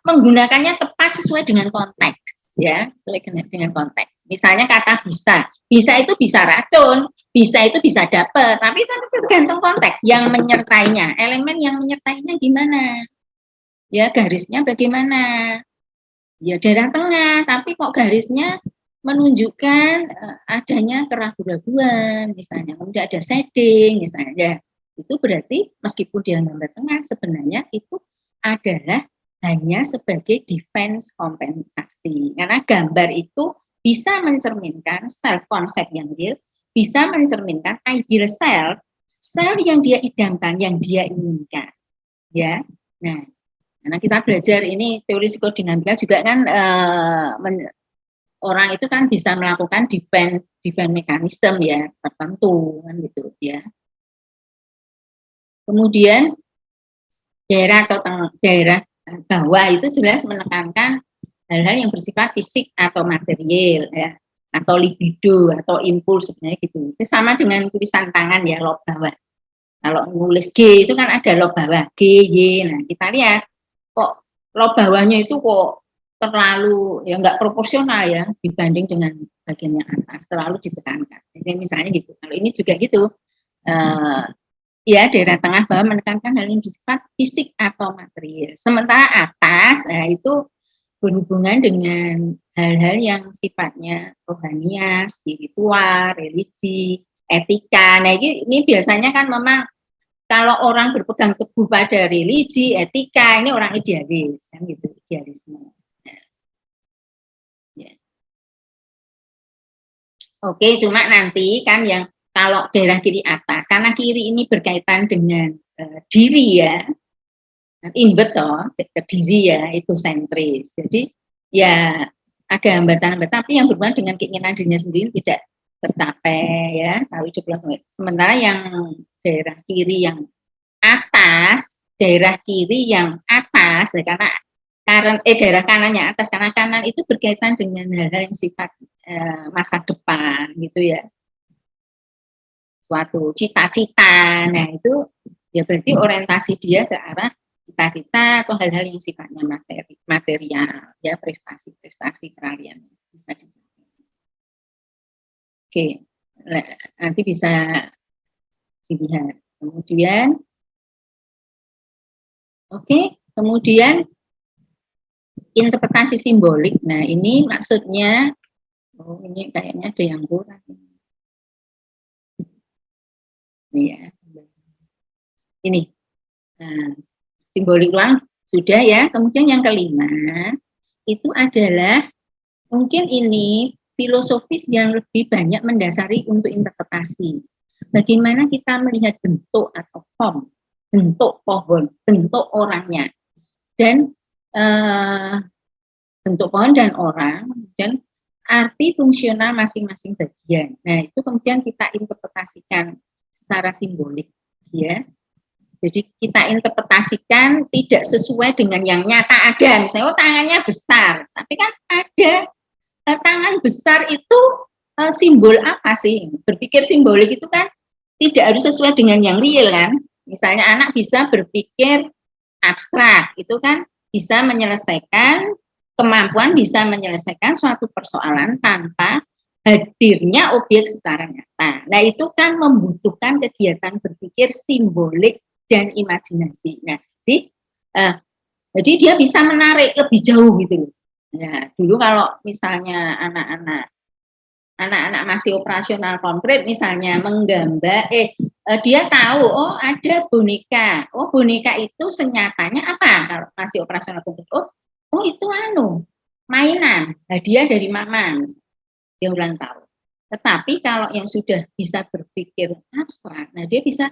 Speaker 1: menggunakannya tepat sesuai dengan konteks, ya, sesuai dengan konteks. Misalnya kata bisa itu bisa racun, bisa itu bisa dapet, tapi itu tergantung konteks yang menyertainya, elemen yang menyertainya gimana, ya garisnya bagaimana, ya daerah tengah, tapi kok garisnya menunjukkan adanya keraguan-raguan, misalnya kemudian ada shading, misalnya, itu berarti meskipun dia gambar tengah, sebenarnya itu adalah hanya sebagai defense kompensasi, karena gambar itu bisa mencerminkan self concept yang real, bisa mencerminkan ideal self, self yang dia idamkan, yang dia inginkan, ya. Nah, karena kita belajar ini teori psikodinamika juga kan orang itu kan bisa melakukan defense mekanisme ya tertentu kan gitu ya. Kemudian daerah atau daerah bawah itu jelas menekankan hal-hal yang bersifat fisik atau material ya, atau libido atau impuls sebenarnya gitu. Itu sama dengan tulisan tangan ya, lob bawah. Kalau nulis G itu kan ada lob bawah G, Y. Nah kita lihat kok lob bawahnya itu kok terlalu ya nggak proporsional ya dibanding dengan bagian yang atas, terlalu ditekankan. Jadi misalnya gitu. Kalau ini juga gitu. Ya daerah tengah bawah menekankan hal yang bersifat fisik atau material. Sementara atas, nah itu berhubungan dengan hal-hal yang sifatnya rohania, spiritual, religi, etika. Nah ini biasanya kan memang kalau orang berpegang teguh pada religi, etika, ini orang idealis, kan gitu, idealisme. Nah, ya. Oke, cuma nanti kan yang kalau daerah kiri atas, karena kiri ini berkaitan dengan diri ya, inward toh, ke diri ya, itu sentris. Jadi ya ada hambatan-hambatan, tapi yang berhubungan dengan keinginan dirinya sendiri tidak tercapai ya. Sementara yang daerah kiri yang atas, daerah kiri yang atas, ya, karena daerah kanannya atas, karena kanan itu berkaitan dengan hal-hal yang sifat masa depan gitu ya, suatu cita-cita. Nah itu ya berarti orientasi dia ke arah cita-cita atau hal-hal yang sifatnya material, ya prestasi-prestasi peralihan bisa dicapai. Oke, nanti bisa dilihat. Kemudian interpretasi simbolik. Nah, ini maksudnya, ini kayaknya ada yang kurang. Ya. Ini. Nah, simbolik ruang sudah ya. Kemudian yang kelima itu adalah mungkin ini filosofis yang lebih banyak mendasari untuk interpretasi. Bagaimana kita melihat bentuk atau form, bentuk pohon, bentuk orangnya, dan bentuk pohon dan orang, dan arti fungsional masing-masing bagian. Nah, itu kemudian kita interpretasikan secara simbolik, ya. Jadi kita interpretasikan tidak sesuai dengan yang nyata ada. Misalnya, tangannya besar, tapi kan ada tangan besar itu simbol apa sih? Berpikir simbolik itu kan tidak harus sesuai dengan yang real kan. Misalnya anak bisa berpikir abstrak, itu kan bisa menyelesaikan, kemampuan bisa menyelesaikan suatu persoalan tanpa hadirnya objek secara nyata. Nah, itu kan membutuhkan kegiatan berpikir simbolik dan imajinasi. Nah, jadi dia bisa menarik lebih jauh gitu. Ya, dulu kalau misalnya anak-anak masih operasional konkret, misalnya menggambar, dia tahu, oh ada boneka, oh boneka itu senyatanya apa kalau masih operasional konkret, oh itu mainan, hadiah dari mama, dia ulang tahun. Tetapi kalau yang sudah bisa berpikir abstrak, nah dia bisa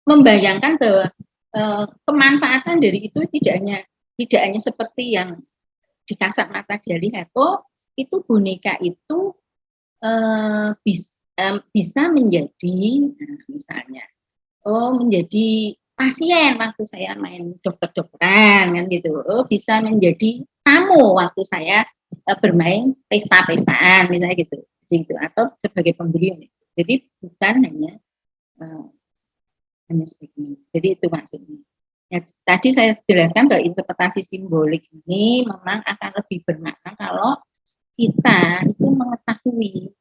Speaker 1: membayangkan bahwa kemanfaatan dari itu tidak hanya seperti yang di kasat mata dia lihat, itu boneka itu bisa menjadi, misalnya, menjadi pasien waktu saya main dokter-dokteran kan gitu, bisa menjadi tamu waktu saya bermain pesta-pestaan misalnya gitu, atau sebagai pembeli. Jadi bukan hanya sebagainya. Jadi itu maksudnya. Ya, tadi saya jelaskan bahwa interpretasi simbolik ini memang akan lebih bermakna kalau kita itu mengetahui,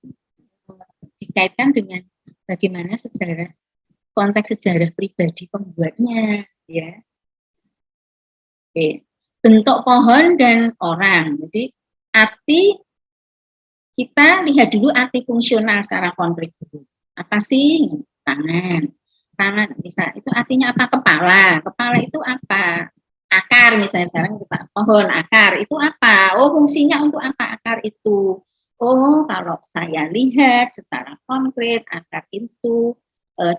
Speaker 1: dikaitkan dengan bagaimana konteks sejarah pribadi pembuatnya, ya. Oke. Bentuk pohon dan orang. Jadi kita lihat dulu arti fungsional secara konkret dulu. Apa sih tangan? Tangan bisa itu artinya apa? Kepala itu apa? Akar misalnya, sekarang kita pohon akar itu apa? Fungsinya untuk apa akar itu? Kalau saya lihat secara konkret, akar itu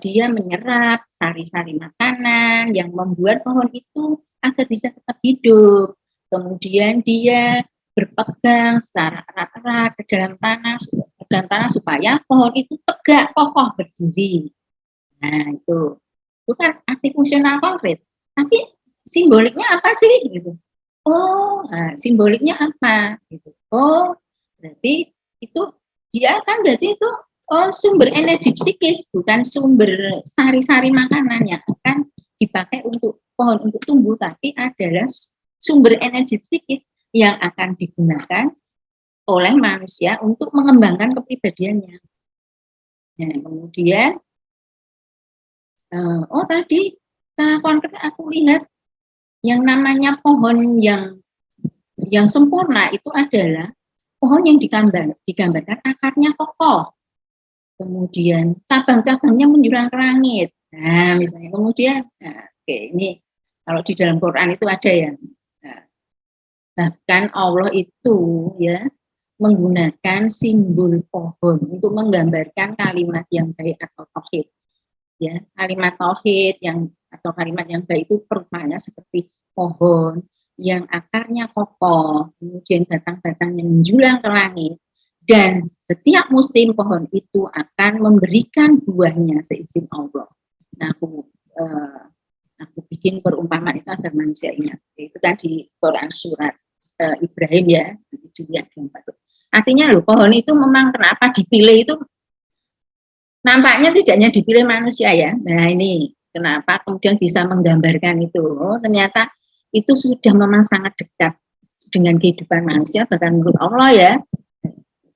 Speaker 1: dia menyerap sari-sari makanan yang membuat pohon itu agar bisa tetap hidup. Kemudian dia berpegang secara erat-erat ke dalam tanah supaya pohon itu tegak, kokoh, berdiri. Nah, itu kan arti fungsional konkret. Tapi simboliknya apa sih? Gitu. Simboliknya apa? Gitu. Berarti itu dia kan berarti itu sumber energi psikis, bukan sumber sari-sari makanan yang akan dipakai untuk pohon untuk tumbuh, tapi adalah sumber energi psikis yang akan digunakan oleh manusia untuk mengembangkan kepribadiannya. Nah, kemudian tadi secara konkret aku lihat yang namanya pohon yang sempurna itu adalah pohon yang digambarkan akarnya kokoh, kemudian cabang-cabangnya menjulang ke langit. Nah, misalnya kemudian, ini kalau di dalam Quran itu ada ya. Bahkan Allah itu ya menggunakan simbol pohon untuk menggambarkan kalimat yang baik atau tauhid. Ya, kalimat tauhid atau kalimat yang baik itu perumpamannya seperti pohon yang akarnya kokoh, kemudian batang-batangnya menjulang ke langit, dan setiap musim pohon itu akan memberikan buahnya seizin Allah. Nah, aku bikin perumpamaan itu agar manusia ingat. Itu kan di Quran surat Ibrahim ya, dilihat. Artinya pohon itu memang kenapa dipilih itu nampaknya tidak hanya dipilih manusia ya. Nah, ini Kenapa kemudian bisa menggambarkan itu? Oh, ternyata itu sudah memang sangat dekat dengan kehidupan manusia, bahkan menurut Allah ya.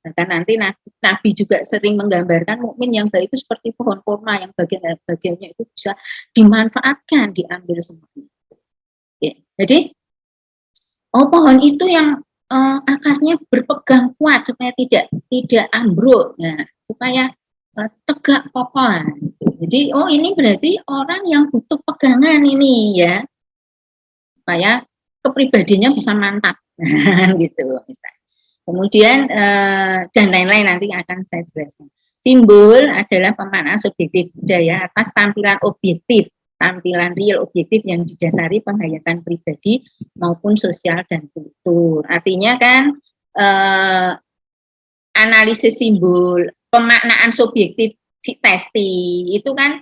Speaker 1: Bahkan nanti Nabi juga sering menggambarkan mukmin yang baik itu seperti pohon kurma yang bagiannya itu bisa dimanfaatkan, diambil semuanya. Ya. Jadi, pohon itu yang akarnya berpegang kuat supaya tidak ambruk, ya, supaya tegak kokoh. Jadi, ini berarti orang yang butuh pegangan ini ya, supaya kepribadiannya bisa mantap, gitu. Misalnya. Kemudian dan lain-lain nanti akan saya jelaskan. Simbol adalah pemaknaan subjektif budaya atas tampilan objektif, tampilan real objektif yang didasari penghayatan pribadi maupun sosial dan kultur. Artinya kan analisis simbol, pemaknaan subjektif si testi itu kan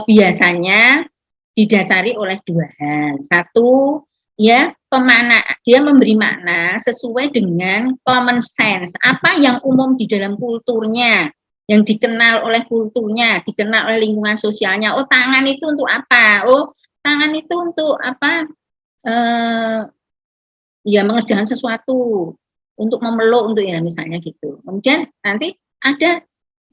Speaker 1: biasanya didasari oleh dua hal. Satu, ya pemakna, dia memberi makna sesuai dengan common sense, apa yang umum di dalam kulturnya, yang dikenal oleh kulturnya, dikenal oleh lingkungan sosialnya. Oh, tangan itu untuk apa? Oh, tangan itu untuk apa? Ya mengerjakan sesuatu, untuk memeluk, untuk ya misalnya gitu. Kemudian nanti ada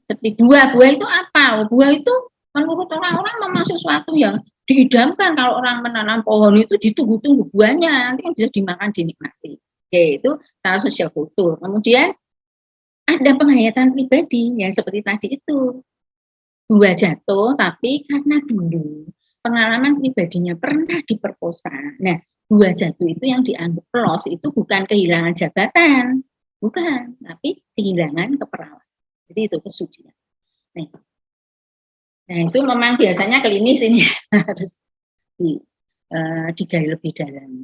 Speaker 1: seperti buah itu apa? Buah itu menurut orang-orang memang sesuatu yang diidamkan. Kalau orang menanam pohon itu ditunggu-tunggu buahnya, nanti kan bisa dimakan, dinikmati. Oke, itu secara sosial kultur. Kemudian ada penghayatan pribadi yang seperti tadi itu. Buah jatuh, tapi karena dulu pengalaman pribadinya pernah diperkosa. Nah, buah jatuh itu yang dianggap loss itu bukan kehilangan jabatan, bukan, tapi kehilangan keperawanan. Jadi itu kesucian. Nah, itu memang biasanya klinis ini harus digali lebih dalam.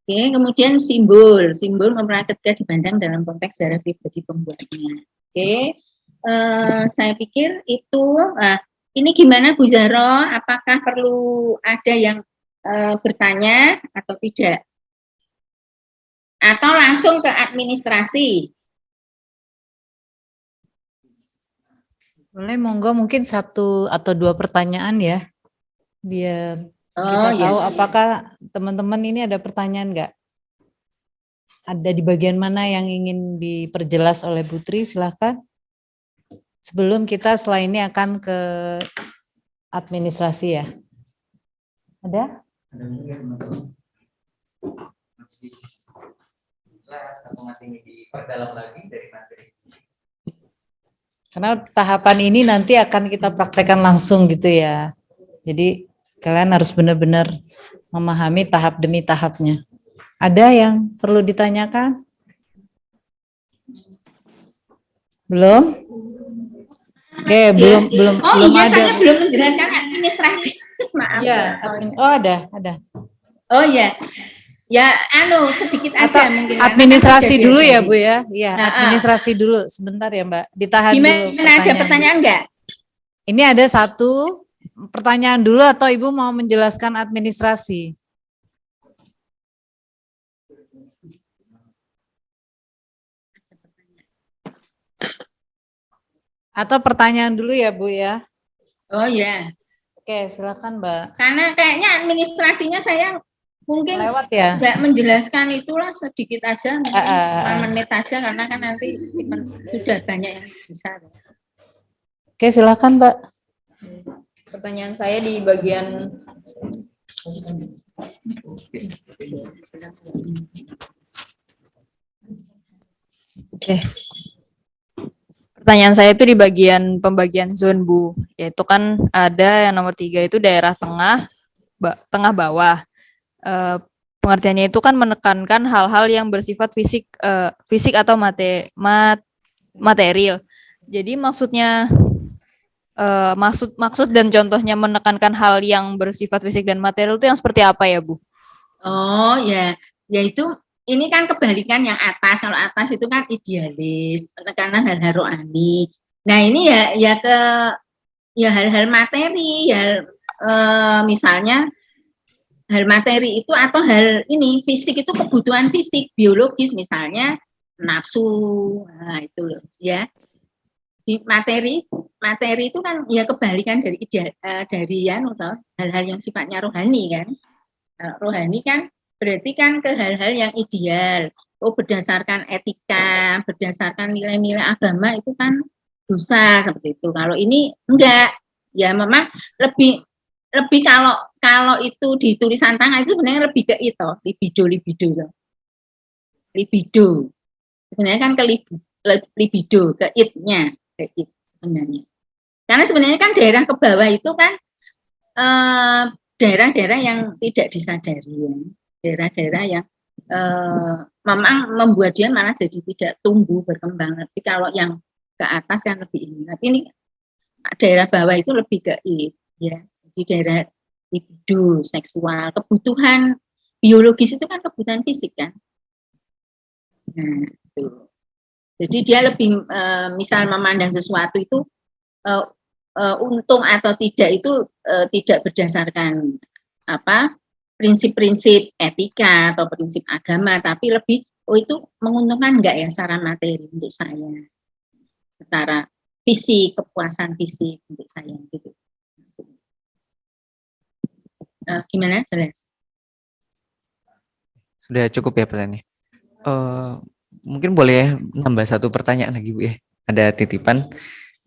Speaker 1: Oke, kemudian simbol memerankan ketiga dipandang dalam konteks sejarah pribadi pembuatnya. Oke, saya pikir itu. Ini gimana Bu Zahro? Apakah perlu ada yang bertanya atau tidak? Atau langsung ke administrasi?
Speaker 2: Boleh, monggo mungkin 1 atau 2 pertanyaan ya, biar kita tahu apakah teman-teman ini ada pertanyaan nggak? Ada di bagian mana yang ingin diperjelas oleh Putri, silakan. Sebelum kita setelah ini akan ke administrasi ya. Ada?
Speaker 3: Ada mungkin teman-teman masih jelas atau masih diperdalam lagi dari materi.
Speaker 2: Karena tahapan ini nanti akan kita praktekkan langsung gitu ya. Jadi kalian harus benar-benar memahami tahap demi tahapnya. Ada yang perlu ditanyakan? Belum? Oke, belum
Speaker 1: iya,
Speaker 2: ada.
Speaker 1: saya belum menjelaskan administrasi. Maaf.
Speaker 2: Iya, ada.
Speaker 1: Oh ya. Ya, sedikit aja mungkin.
Speaker 2: Administrasi dulu ya, Bu ya. Iya, administrasi dulu. Sebentar ya, Mbak. Ditahan dulu pertanyaan.
Speaker 1: Ada pertanyaan enggak?
Speaker 2: Ini ada 1 pertanyaan dulu atau Ibu mau menjelaskan administrasi? Atau pertanyaan dulu ya, Bu ya.
Speaker 1: Oh ya.
Speaker 2: Oke, silakan, Mbak.
Speaker 1: Karena kayaknya administrasinya saya mungkin
Speaker 2: lewat ya.
Speaker 1: Enggak menjelaskan itulah sedikit aja, mungkin 5 menit aja karena kan nanti sudah banyak yang bisa.
Speaker 2: Oke, silakan, Mbak.
Speaker 4: Pertanyaan saya di bagian Pertanyaan saya itu di bagian pembagian zone, Bu. Yaitu kan ada yang nomor 3 itu daerah tengah, tengah bawah. Pengertiannya itu kan menekankan hal-hal yang bersifat fisik atau material. Jadi maksudnya maksud dan contohnya menekankan hal yang bersifat fisik dan material itu yang seperti apa ya, Bu?
Speaker 1: Oh ya, yaitu ini kan kebalikan yang atas. Kalau atas itu kan idealis, penekanan hal-hal rohani. Nah ini ya hal-hal materi, ya misalnya hal materi itu atau hal ini fisik itu kebutuhan fisik biologis, misalnya nafsu, nah itu loh ya. di materi itu kan ya kebalikan dari atau hal-hal yang sifatnya rohani kan. Rohani kan berarti kan ke hal-hal yang ideal. Berdasarkan etika, berdasarkan nilai-nilai agama itu kan dosa seperti itu. Kalau ini enggak, ya memang lebih kalau itu di tulisan tangan itu sebenarnya lebih ke itu libido. Sebenarnya kan ke libido, ke itnya, ke it sebenarnya. Karena sebenarnya kan daerah ke bawah itu kan daerah-daerah yang tidak disadari, ya. Daerah-daerah yang memang membuat dia malah jadi tidak tumbuh berkembang. Tapi kalau yang ke atas kan lebih ini. Tapi ini daerah bawah itu lebih ke it, ya. Di daerah libido, seksual, kebutuhan biologis itu kan kebutuhan fisik kan. Nah, itu. Jadi dia lebih misal memandang sesuatu itu untung atau tidak itu tidak berdasarkan prinsip-prinsip etika atau prinsip agama, tapi lebih itu menguntungkan enggak ya secara materi untuk saya, secara fisik, kepuasan fisik untuk saya gitu. Gimana, jelas?
Speaker 3: Sudah cukup ya pertanyaannya. Mungkin boleh nambah satu pertanyaan lagi Bu ya. Ada titipan.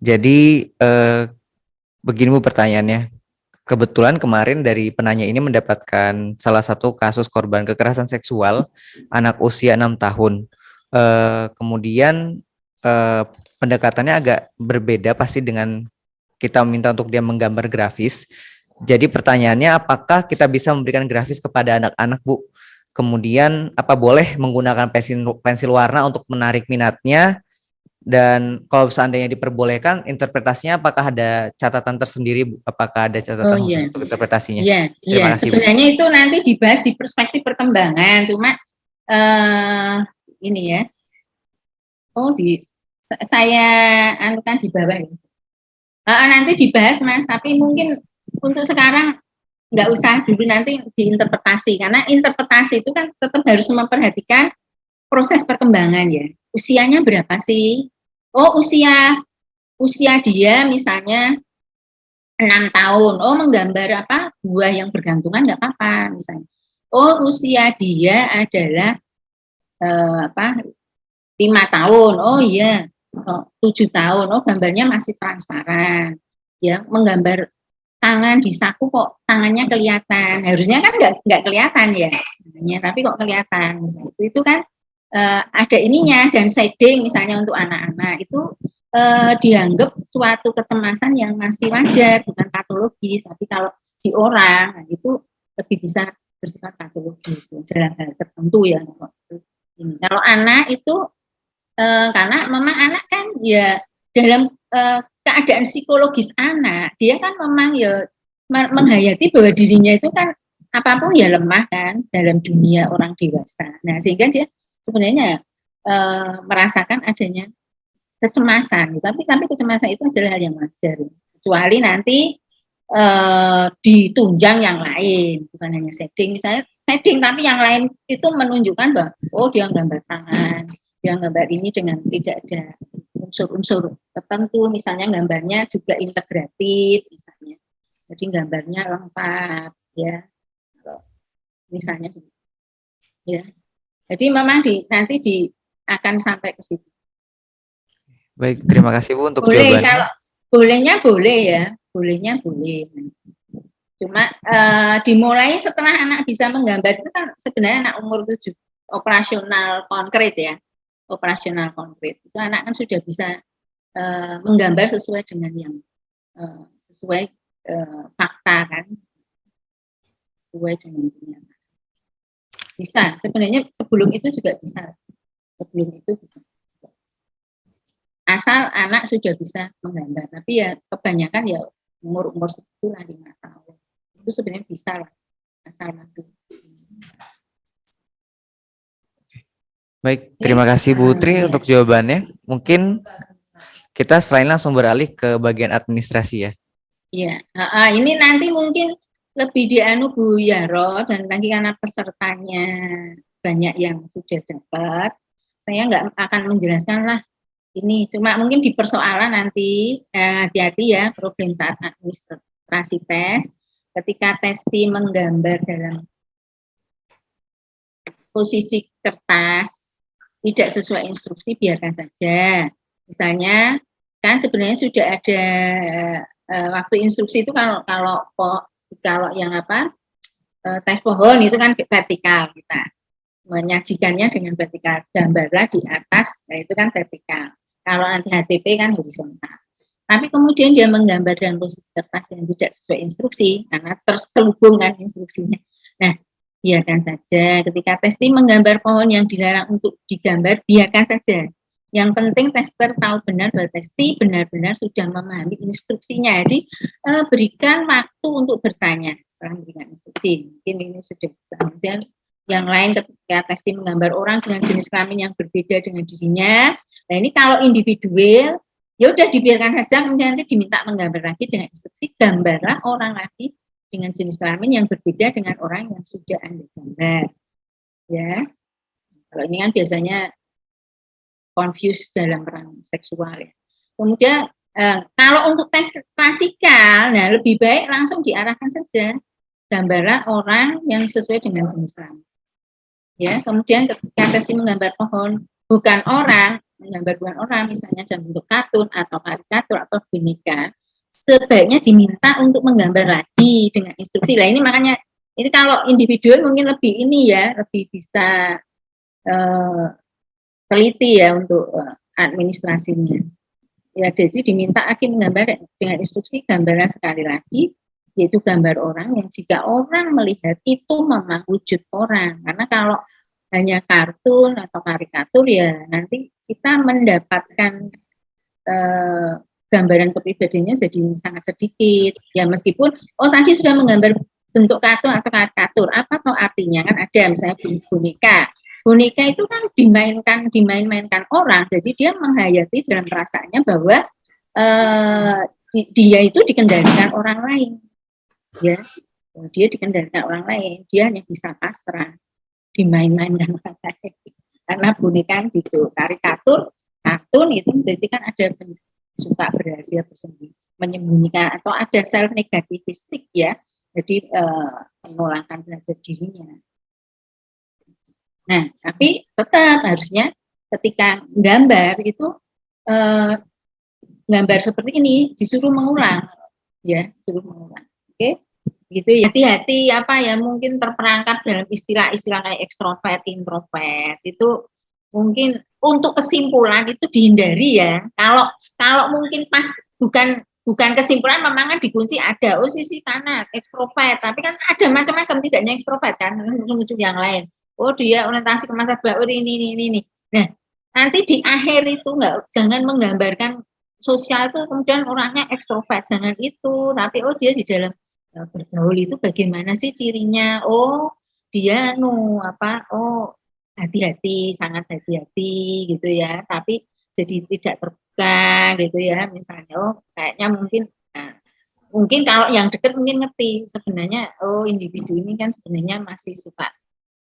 Speaker 3: Jadi begini Bu pertanyaannya. Kebetulan kemarin dari penanya ini mendapatkan salah satu kasus korban kekerasan seksual anak usia 6 tahun. Kemudian pendekatannya agak berbeda pasti dengan kita minta untuk dia menggambar grafis. Jadi pertanyaannya apakah kita bisa memberikan grafis kepada anak-anak Bu? Kemudian apa boleh menggunakan pensil warna untuk menarik minatnya? Dan kalau seandainya diperbolehkan, interpretasinya apakah ada catatan tersendiri Bu? Apakah ada catatan khusus untuk interpretasinya?
Speaker 1: Iya. Sebenarnya itu nanti dibahas di perspektif perkembangan. Cuma ini ya. Saya anukan di bawah ya. Nanti dibahas Mas, tapi mungkin untuk sekarang nggak usah dulu, nanti diinterpretasi, karena interpretasi itu kan tetap harus memperhatikan proses perkembangan ya. Usianya berapa sih? Usia dia misalnya 6 tahun. Menggambar buah yang bergantungan nggak apa-apa misalnya. Usia dia adalah 5 tahun. Iya. 7 tahun. Gambarnya masih transparan. Ya, menggambar tangan di saku kok tangannya kelihatan. Harusnya kan nggak kelihatan ya. Tapi kok kelihatan. Itu kan ada ininya, dan shading misalnya untuk anak-anak itu dianggap suatu kecemasan yang masih wajar, bukan patologis. Tapi kalau di orang itu lebih bisa bersifat patologis dalam hal tertentu ya. Kalau anak itu karena memang anak kan ya dalam keadaan psikologis anak, dia kan memang ya menghayati bahwa dirinya itu kan apapun ya lemah kan dalam dunia orang dewasa. Nah, sehingga dia sebenarnya merasakan adanya kecemasan, tapi kecemasan itu adalah hal yang wajar, kecuali nanti ditunjang yang lain, bukan hanya shading, misalnya shading tapi yang lain itu menunjukkan bahwa dia gambar tangan, dia gambar ini dengan tidak ada unsur-unsur tertentu, misalnya gambarnya juga integratif misalnya, jadi gambarnya lengkap ya, misalnya ya. Jadi memang nanti akan sampai ke situ.
Speaker 3: Baik, terima kasih Bu untuk
Speaker 1: jawabannya.
Speaker 3: Kalau
Speaker 1: bolehnya boleh. Cuma dimulai setelah anak bisa menggambar itu kan sebenarnya anak umur 7 operasional konkret ya. Operasional konkret. Itu anak kan sudah bisa menggambar sesuai dengan yang sesuai fakta kan. Sesuai dengan kenyataan. Bisa, sebenarnya sebelum itu juga bisa. Asal anak sudah bisa menggambar, tapi ya kebanyakan ya umur segitu lah 5 tahun. Itu sebenarnya bisa lah, asal masih.
Speaker 3: Baik, terima kasih Bu Tri untuk jawabannya. Mungkin kita selain langsung beralih ke bagian administrasi ya.
Speaker 1: Iya, ini nanti mungkin lebih dianu Bu Yaro, dan lagi karena pesertanya banyak yang sudah dapat, saya nggak akan menjelaskan lah ini cuma mungkin di persoalan nanti hati-hati ya problem saat administrasi tes ketika testi menggambar dalam posisi kertas tidak sesuai instruksi biarkan saja. Misalnya kan sebenarnya sudah ada waktu instruksi itu kalau yang tes pohon itu kan vertikal kita menyajikannya dengan vertikal, gambarlah di atas, nah itu kan vertikal. Kalau nanti HTP kan horizontal. Tapi kemudian dia menggambar dengan posisi kertas yang tidak sesuai instruksi karena terselubung kan instruksinya. Nah, biarkan saja. Ketika testi menggambar pohon yang dilarang untuk digambar, biarkan saja. Yang penting tester tahu benar bahwa testi benar-benar sudah memahami instruksinya. Jadi berikan waktu untuk bertanya setelah memberikan instruksi. Mungkin ini sudah bisa. Kemudian yang lain ketika testi menggambar orang dengan jenis kelamin yang berbeda dengan dirinya. Nah ini kalau individual, ya udah dibiarkan saja, kemudian nanti diminta menggambar lagi dengan instruksi, gambarlah orang lagi dengan jenis kelamin yang berbeda dengan orang yang sudah Anda gambar. Ya, kalau ini kan biasanya confuse dalam peran seksual ya. Kemudian kalau untuk tes klasikal, nah lebih baik langsung diarahkan saja, gambarlah orang yang sesuai dengan jenis kelamin. Ya, kemudian ketika testi menggambar pohon bukan orang, menggambar bukan orang misalnya dalam bentuk kartun atau karikatur atau boneka, sebaiknya diminta untuk menggambar lagi dengan instruksi. Lah ini makanya ini kalau individual mungkin lebih ini ya, lebih bisa teliti ya untuk administrasinya. Ya, jadi diminta lagi menggambar dengan instruksi, gambarnya sekali lagi, yaitu gambar orang yang jika orang melihat itu memang wujud orang. Karena kalau hanya kartun atau karikatur ya nanti kita mendapatkan gambaran kepribadiannya jadi sangat sedikit. Ya meskipun tadi sudah menggambar bentuk kartun atau karikatur, apa toh artinya kan ada misalnya boneka. Boneka itu kan dimain-mainkan orang, jadi dia menghayati dalam perasaannya bahwa dia itu dikendalikan orang lain, ya, dia dikendalikan orang lain, dia hanya bisa pasrah, dimain-mainkan orang lain. Karena boneka gitu, karikatur, kartun itu berarti kan ada suka berhasil bersembunyi, menyembunyikan atau ada self negativistik ya, jadi penolakan terhadap dirinya. Nah, tapi tetap harusnya ketika gambar itu gambar seperti ini disuruh mengulang, ya, disuruh mengulang. Oke, gitu ya. Hati-hati apa ya mungkin terperangkap dalam istilah-istilah kayak ekstrovert, introvert itu mungkin untuk kesimpulan itu dihindari ya. Kalau mungkin pas bukan kesimpulan memang kan dikunci ada sisi kanan ekstrovert, tapi kan ada macam-macam tidaknya ekstrovert kan, ujung-ujung yang lain. Dia orientasi ke masa baur ini. Nah, nanti di akhir itu jangan menggambarkan sosial itu kemudian orangnya ekstrovert, jangan itu. Tapi dia di dalam bergaul itu bagaimana sih cirinya? Dia hati-hati, sangat hati-hati gitu ya. Tapi jadi tidak terbuka gitu ya. Misalnya kayaknya mungkin kalau yang dekat mungkin ngerti sebenarnya individu ini kan sebenarnya masih suka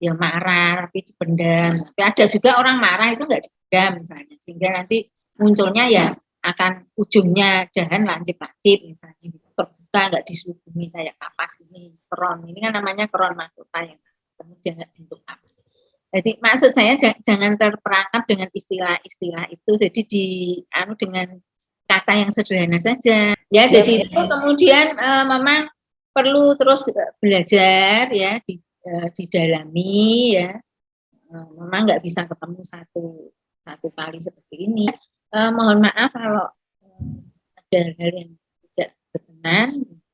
Speaker 1: ya marah tapi dipendam. Tapi ada juga orang marah itu nggak dipendam misalnya, sehingga nanti munculnya ya akan ujungnya dahan lancip-lancip misalnya gitu, terbuka nggak diselubungi kayak kapas ini, keron ini kan namanya keron mahkota yang kemudian bentuk kapas. Jadi maksud saya jangan terperangkap dengan istilah-istilah itu, jadi dengan kata yang sederhana saja ya. Jadi itu kemudian memang perlu terus belajar ya, didalami ya, memang nggak bisa ketemu satu kali seperti ini. Mohon maaf kalau ada hal yang tidak berkenan,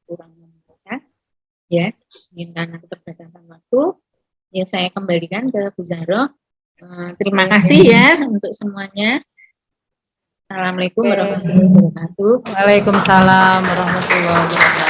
Speaker 1: kurang memuaskan ya, mungkin karena keterbatasan waktu ya, saya kembalikan ke Bu Zahro. Terima kasih ya untuk semuanya. Assalamualaikum warahmatullahi wabarakatuh.
Speaker 2: Waalaikumsalam warahmatullahi wabarakatuh.